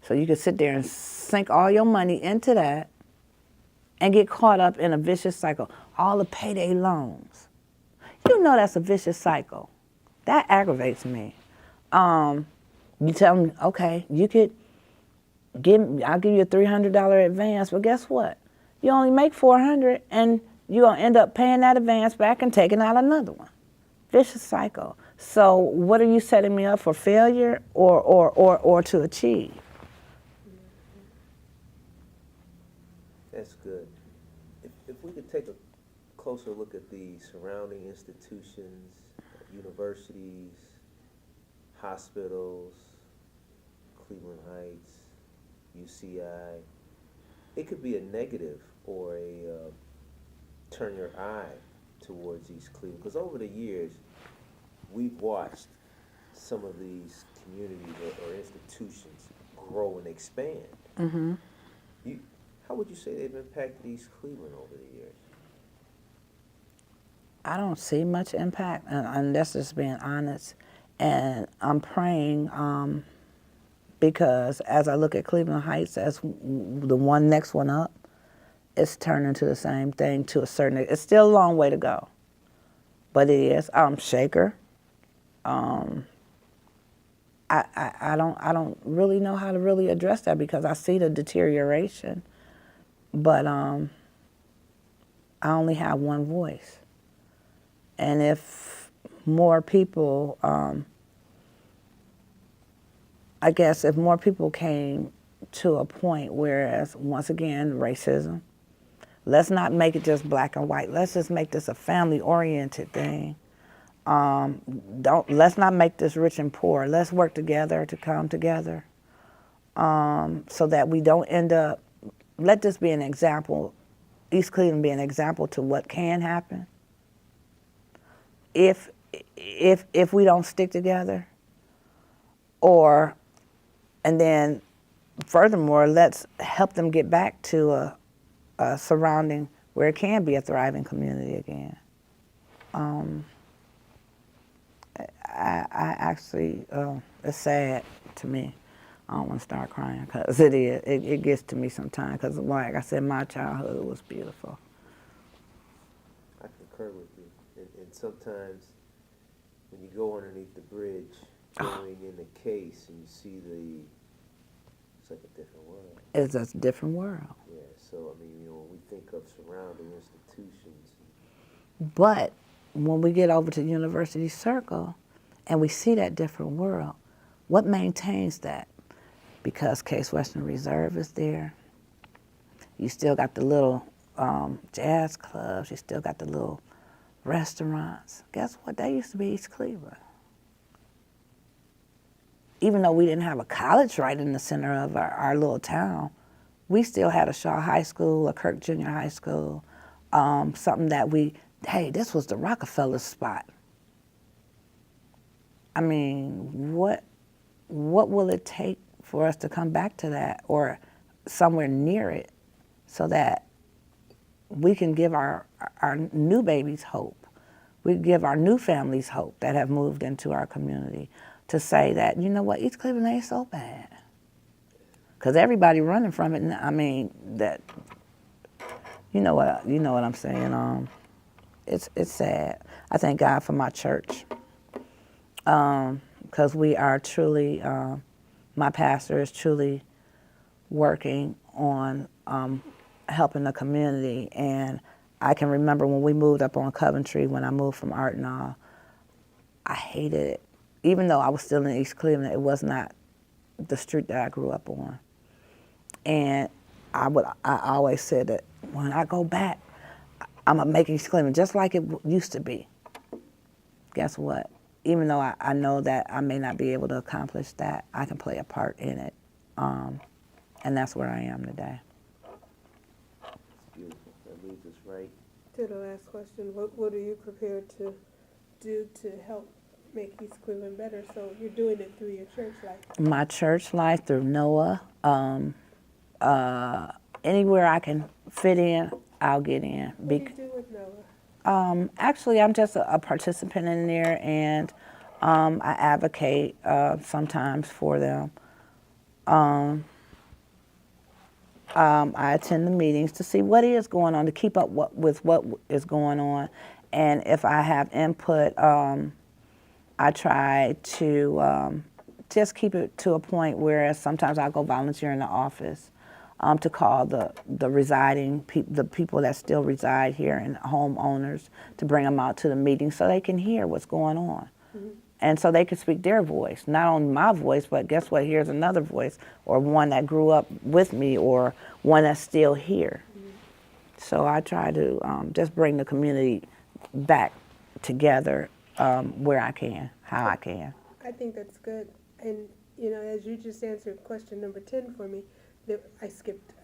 So you could sit there and sink all your money into that and get caught up in a vicious cycle. All the payday loans. You know that's a vicious cycle. That aggravates me. You tell them, okay, I'll give you a $300 advance, but guess what? You only make $400, and you're gonna end up paying that advance back and taking out another one. Vicious cycle. So what are you setting me up for, failure or to achieve? That's good. If we could take a closer look at the surrounding institutions, universities, hospitals, Cleveland Heights, UCI, it could be a negative or a turn your eye towards East Cleveland. Because over the years, we've watched some of these communities or institutions grow and expand. Mm-hmm. How would you say they've impacted East Cleveland over the years? I don't see much impact, and that's just being honest. And I'm praying because as I look at Cleveland Heights as the next one up, it's turning to the same thing to a certain. It's still a long way to go, but it is. Shaker. I don't really know how to really address that because I see the deterioration, but I only have one voice. And if more people, I guess if more people came to a point whereas, once again, racism, let's not make it just black and white. Let's just make this a family-oriented thing. Let's not make this rich and poor. Let's work together to come together so that we don't end up, let this be an example, East Cleveland be an example to what can happen if we don't stick together, and then furthermore, let's help them get back to a surrounding where it can be a thriving community again. I actually, it's sad to me. I don't want to start crying because it is. It gets to me sometimes because, like I said, my childhood was beautiful. I concur with you. And sometimes when you go underneath the bridge, going in the case, and you see it's like a different world. It's a different world. Yeah, so I mean, when we think of surrounding institutions. But when we get over to University Circle and we see that different world, what maintains that? Because Case Western Reserve is there. You still got the little jazz clubs. You still got the little restaurants. Guess what? That used to be East Cleveland. Even though we didn't have a college right in the center of our little town, we still had a Shaw High School, a Kirk Junior High School, something that hey, this was the Rockefeller spot. I mean, what will it take for us to come back to that or somewhere near it so that we can give our new babies hope? We give our new families hope that have moved into our community to say that, you know what, East Cleveland ain't so bad. Because everybody running from it, I mean, that, you know what I'm saying. It's sad. I thank God for my church. Because we are truly, my pastor is truly working on helping the community. And I can remember when we moved up on Coventry, when I moved from Ardenall, I hated it. Even though I was still in East Cleveland, it was not the street that I grew up on. And I always said that when I go back, I'm going to make East Cleveland just like it used to be. Guess what? Even though I know that I may not be able to accomplish that, I can play a part in it. And that's where I am today. It's beautiful. That leads us right To the last question, what are you prepared to do to help make East Cleveland better? So you're doing it through your church life. My church life, through Noah. Anywhere I can fit in, I'll get in. What do you do with Noah? Actually, I'm just a participant in there, and I advocate sometimes for them. I attend the meetings to see what is going on, to keep up with what is going on. And if I have input, I try to just keep it to a point where sometimes I'll go volunteer in the office to call the people that still reside here and homeowners to bring them out to the meeting so they can hear what's going on. Mm-hmm. And so they can speak their voice, not only my voice, but guess what, here's another voice, or one that grew up with me, or one that's still here. Mm-hmm. So I try to just bring the community back together where I can, how I can. I think that's good. And, as you just answered question number 10 for me, I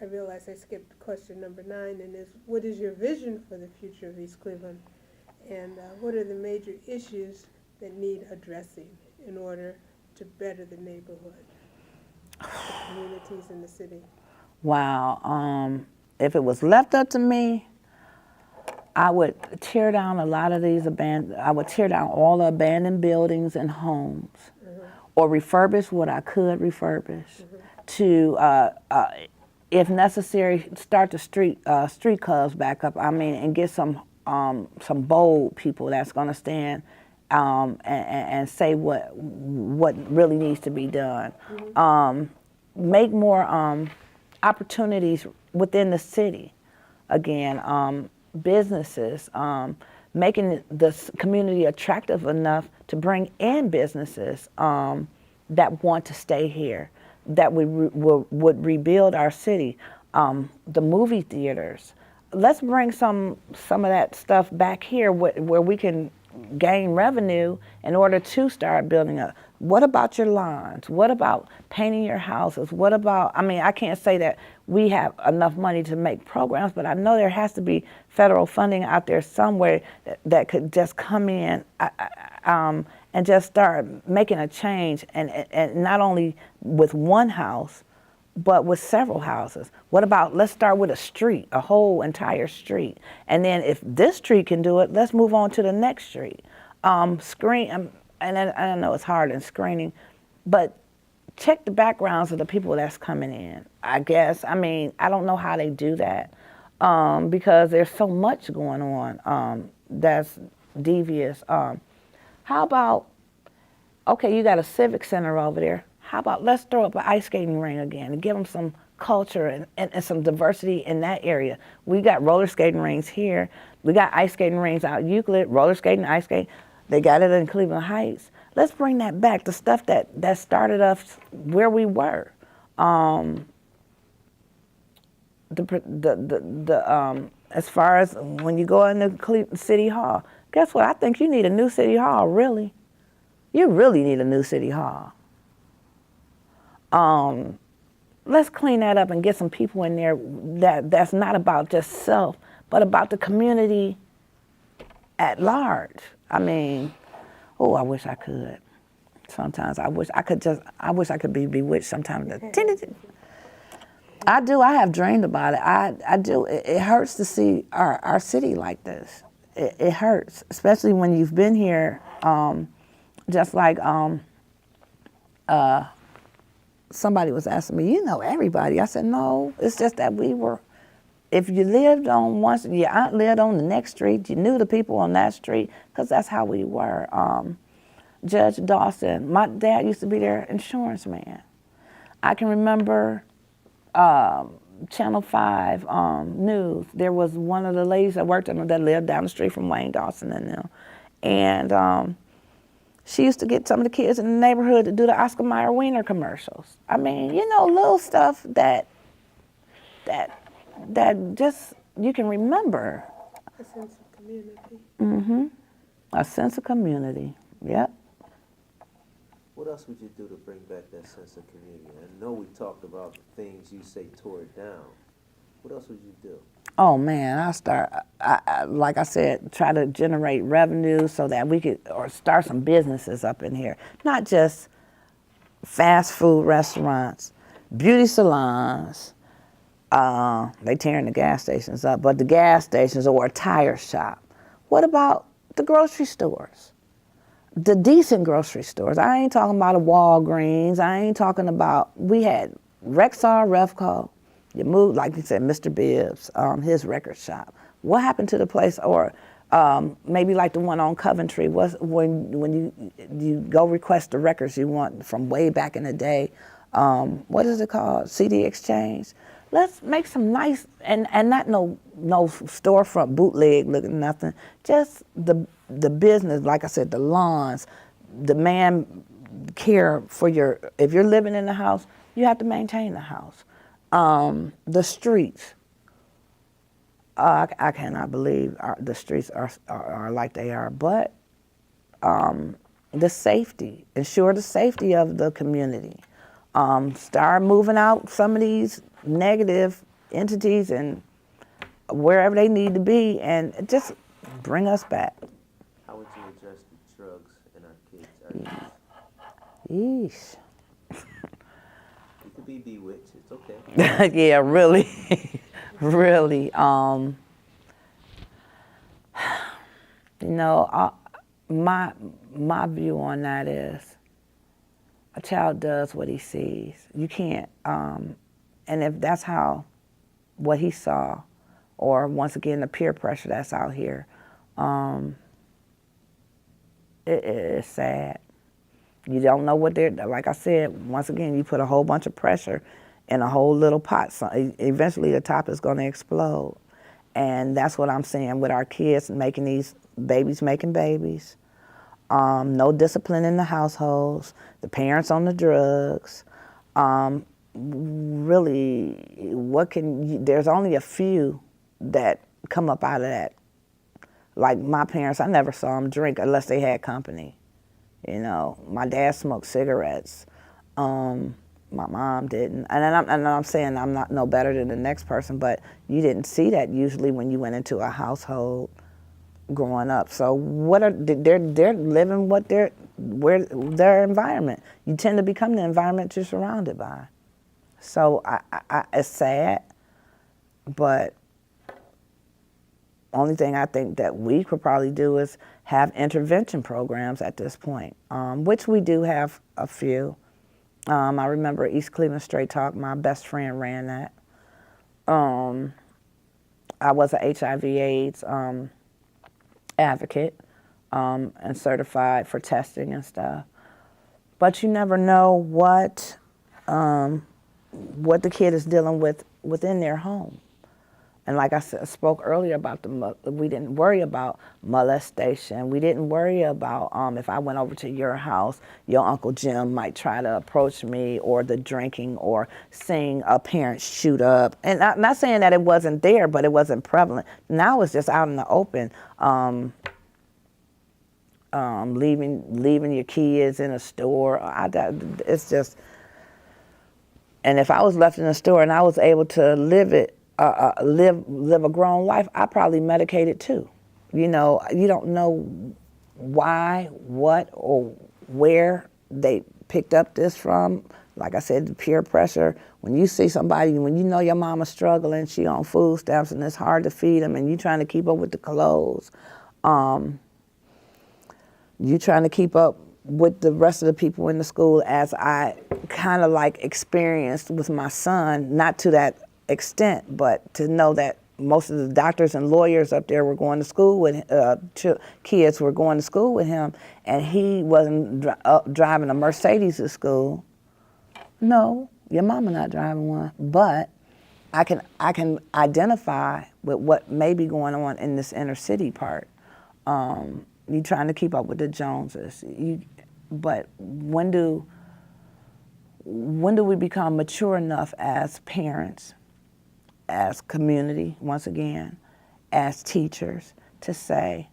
realized I skipped question number 9, and what is your vision for the future of East Cleveland? And what are the major issues that need addressing in order to better the neighborhood, the communities in the city? Wow. If it was left up to me, I would tear down a lot of these I would tear down all the abandoned buildings and homes, or refurbish what I could refurbish, to, if necessary, start the street clubs back up. I mean, and get some bold people that's going to stand and say what really needs to be done. Make more opportunities within the city. Again, businesses, making the community attractive enough to bring in businesses that want to stay here, that would rebuild our city. The movie theaters. Let's bring some of that stuff back here where we can gain revenue in order to start building up. What about your lawns? What about painting your houses? What about, I mean, I can't say that we have enough money to make programs, but I know there has to be federal funding out there somewhere that could just come in and just start making a change, and not only with one house, but with several houses. What about, let's start with a street, a whole entire street. And then if this street can do it, let's move on to the next street. And I know it's hard in screening, but check the backgrounds of the people that's coming in, I guess. I mean, I don't know how they do that because there's so much going on that's devious. How about, okay, you got a civic center over there. How about let's throw up an ice skating ring again and give them some culture and some diversity in that area. We got roller skating rings here. We got ice skating rings out Euclid, roller skating, ice skating. They got it in Cleveland Heights. Let's bring that back, the stuff that started us where we were. As far as when you go into Cleveland City Hall, guess what? I think you need a new City Hall, really. You really need a new City Hall. Let's clean that up and get some people in there that's not about just self, but about the community at large. I mean, oh, I wish I could. Sometimes I wish I could be bewitched sometimes. I do. I have dreamed about it. I do. It hurts to see our city like this. It hurts, especially when you've been here, just like somebody was asking me, you know everybody. I said, no, it's just that we were, if you lived on one street, your aunt lived on the next street, you knew the people on that street, because that's how we were. Judge Dawson, my dad used to be their insurance man. I can remember Channel 5 News. There was one of the ladies that worked on it that lived down the street from Wayne Dawson and them. And she used to get some of the kids in the neighborhood to do the Oscar Mayer Wiener commercials. I mean, you know, little stuff that just you can remember. A sense of community. Mm-hmm. A sense of community. Yep. What else would you do to bring back that sense of community? I know we talked about the things you say tore it down. What else would you do? Oh man, like I said, try to generate revenue so that we could, or start some businesses up in here. Not just fast food restaurants, beauty salons. They tearing the gas stations up, but the gas stations, or a tire shop. What about the grocery stores? The decent grocery stores. I ain't talking about a Walgreens. I ain't talking about, we had Rexall, Revco. You moved, like you said, Mr. Bibbs, his record shop. What happened to the place, or maybe like the one on Coventry, when you go request the records you want from way back in the day, what is it called, CD Exchange? Let's make some nice, and not no storefront bootleg looking nothing, just the business, like I said, the lawns, the man care for if you're living in the house, you have to maintain the house. The streets, I cannot believe the streets are like they are, but the safety, ensure the safety of the community. Start moving out some of these negative entities and wherever they need to be, and just bring us back. How would you address the drugs in our kids? Yeesh. You could be bewitched, it's okay. Yeah, really, really. You know, my view on that is, a child does what he sees. You can't, and if that's what he saw, or once again the peer pressure that's out here, It's sad. You don't know what they're, like I said, once again, you put a whole bunch of pressure in a whole little pot. So eventually the top is going to explode. And that's what I'm saying with our kids making these babies making babies. No discipline in the households, the parents on the drugs. Really, there's only a few that come up out of that. Like my parents, I never saw them drink unless they had company. You know, my dad smoked cigarettes. My mom didn't. And I'm saying I'm not no better than the next person, but you didn't see that usually when you went into a household growing up. So they're living their environment. You tend to become the environment you're surrounded by. So it's sad, but only thing I think that we could probably do is have intervention programs at this point, which we do have a few. I remember East Cleveland Straight Talk, my best friend ran that. I was an HIV/AIDS advocate and certified for testing and stuff. But you never know what the kid is dealing with within their home. And like I spoke earlier about we didn't worry about molestation. We didn't worry about if I went over to your house, your Uncle Jim might try to approach me, or the drinking, or seeing a parent shoot up. And I'm not saying that it wasn't there, but it wasn't prevalent. Now it's just out in the open. Leaving your kids in a store. It's just. And if I was left in a store and I was able to live a grown life, I probably medicated too. You know, you don't know why, what, or where they picked up this from. Like I said, the peer pressure. When you see somebody, when you know your mama's struggling, she on food stamps and it's hard to feed them, and you trying to keep up with the clothes, you trying to keep up with the rest of the people in the school, as I kind of like experienced with my son, not to that extent, but to know that most of the doctors and lawyers up there were going to school with, kids were going to school with him, and he wasn't driving a Mercedes to school. No, your mama not driving one, but I can identify with what may be going on in this inner city part. You trying to keep up with the Joneses. But when do we become mature enough as parents, as community, once again, as teachers, to say,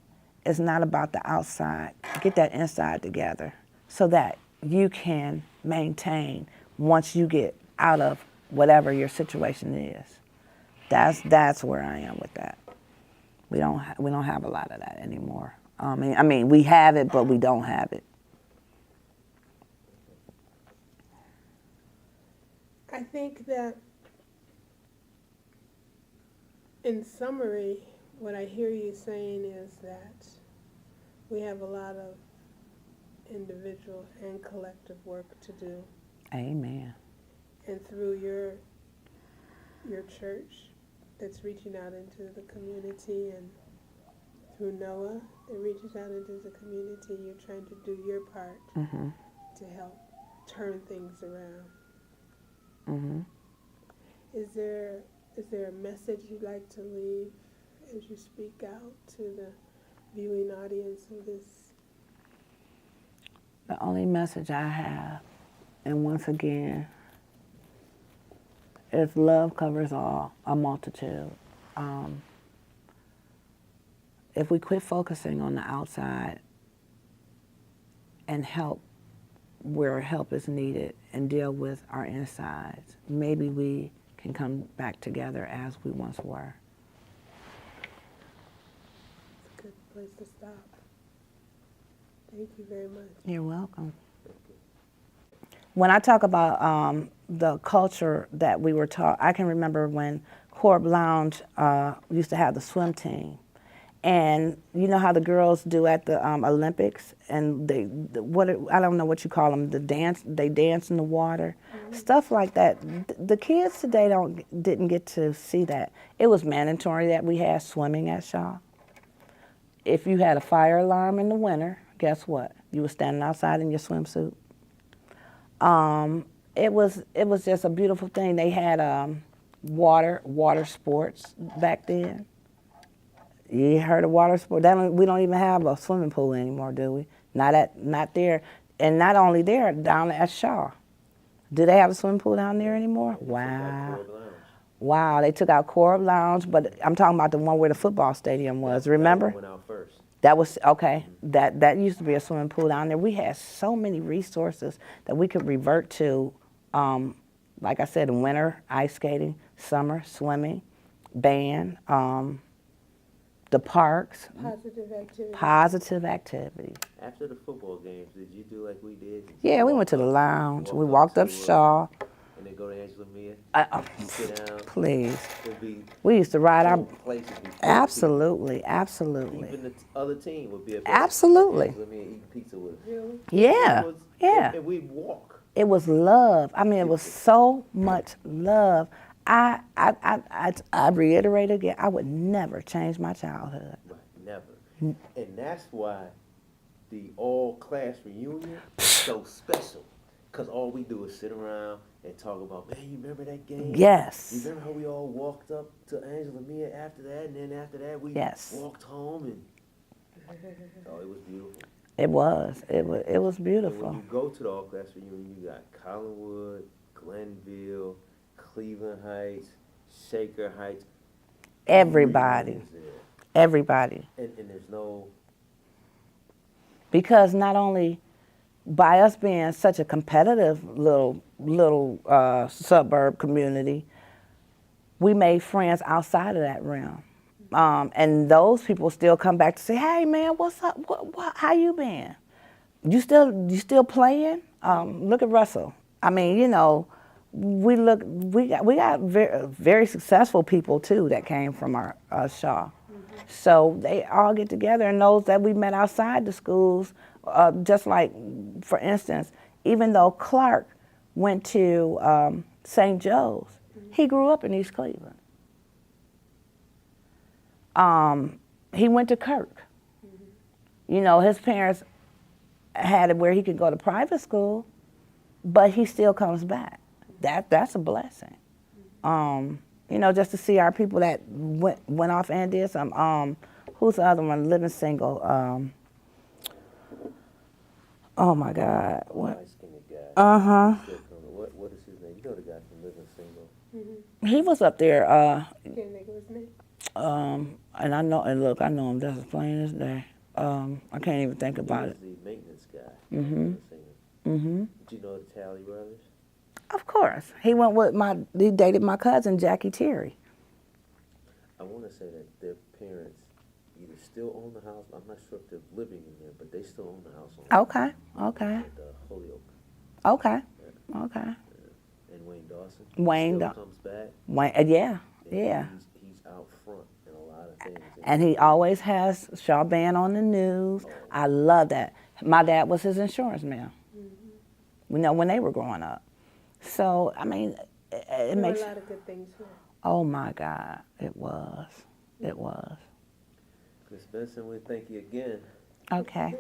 it's not about the outside. Get that inside together so that you can maintain once you get out of whatever your situation is. That's where I am with that. We don't have a lot of that anymore. I mean, we have it, but we don't have it. I think that, in summary, what I hear you saying is that we have a lot of individual and collective work to do. Amen. And through your church that's reaching out into the community, and through Noah that reaches out into the community, you're trying to do your part to help turn things around. Is there a message you'd like to leave as you speak out to the viewing audience of this? The only message I have, and once again, is love covers all, a multitude. If we quit focusing on the outside and help where help is needed and deal with our insides, maybe we can come back together as we once were. It's a good place to stop. Thank you very much. You're welcome. When I talk about the culture that we were taught, I can remember when Corb Lounge used to have the swim team. And you know how the girls do at the Olympics, and I don't know what you call them, they dance in the water, stuff like that. The kids today didn't get to see that. It was mandatory that we had swimming at Shaw. If you had a fire alarm in the winter, guess what? You were standing outside in your swimsuit. It was just a beautiful thing. They had water sports back then. You heard of water sport? We don't even have a swimming pool anymore, do we? Not there, and not only there, down at Shaw. Do they have a swimming pool down there anymore? Wow. Wow, they took out Corb Lounge, but I'm talking about the one where the football stadium was. Remember? That one went out first. That was okay. That used to be a swimming pool down there. We had so many resources that we could revert to. Like I said, in winter, ice skating, summer, swimming, band, the parks. Positive activity. Positive activity. After the football games, did you do like we did? Yeah, we went to the lounge. We walked up Shaw. And then go to Angela Mia. Sit down. Please. Be, we used to ride our. Absolutely. Absolutely. Even the other team would be a absolutely. Angela Mia eating pizza with us. Really? Yeah. Yeah. And we'd walk. It was love. I mean, it was so much love. I reiterate again, I would never change my childhood. Right, never. And that's why the all-class reunion is so special. Because all we do is sit around and talk about, man, you remember that game? Yes. You remember how we all walked up to Angela Mia after that, and then after that we walked home, and oh, it was beautiful. It was beautiful. And when you go to the all-class reunion, you got Collinwood, Glenville, Cleveland Heights, Shaker Heights. Everybody. Everybody. And there's no... Because not only by us being such a competitive little suburb community, we made friends outside of that realm. And those people still come back to say, hey man, what's up? How you been? You still playing? Look at Russell. I mean, you know, we got very, very successful people too that came from our Shaw. So they all get together, and those that we met outside the schools, just like, for instance, even though Clark went to St. Joe's, he grew up in East Cleveland. He went to Kirk. You know, his parents had it where he could go to private school, but he still comes back. That's a blessing. You know, just to see our people that went off and did some. Who's the other one? Living Single. Oh my God. What? Nice skinny guy. What is his name? You know the guy from Living Single. He was up there. Can't think of his name. And I know. And look, I know him just as plain as day. I can't even think about it. He was the maintenance guy. Mm-hmm. Did you know the Talley brothers? Of course. He went with he dated my cousin, Jackie Terry. I want to say that their parents either still own the house. I'm not sure if they're living in there, but they still own the house. Okay. At Holyoke. Okay. Yeah. Okay. Yeah. And Wayne Dawson. Wayne still comes back. Yeah. And Yeah. He's out front in a lot of things. And he always has Shaw Band on the news. Oh. I love that. My dad was his insurance man. We know when they were growing up. So, I mean, it makes... There were a lot of good things here. Oh, my God. It was. It was. Ms. Benson, we thank you again. Okay.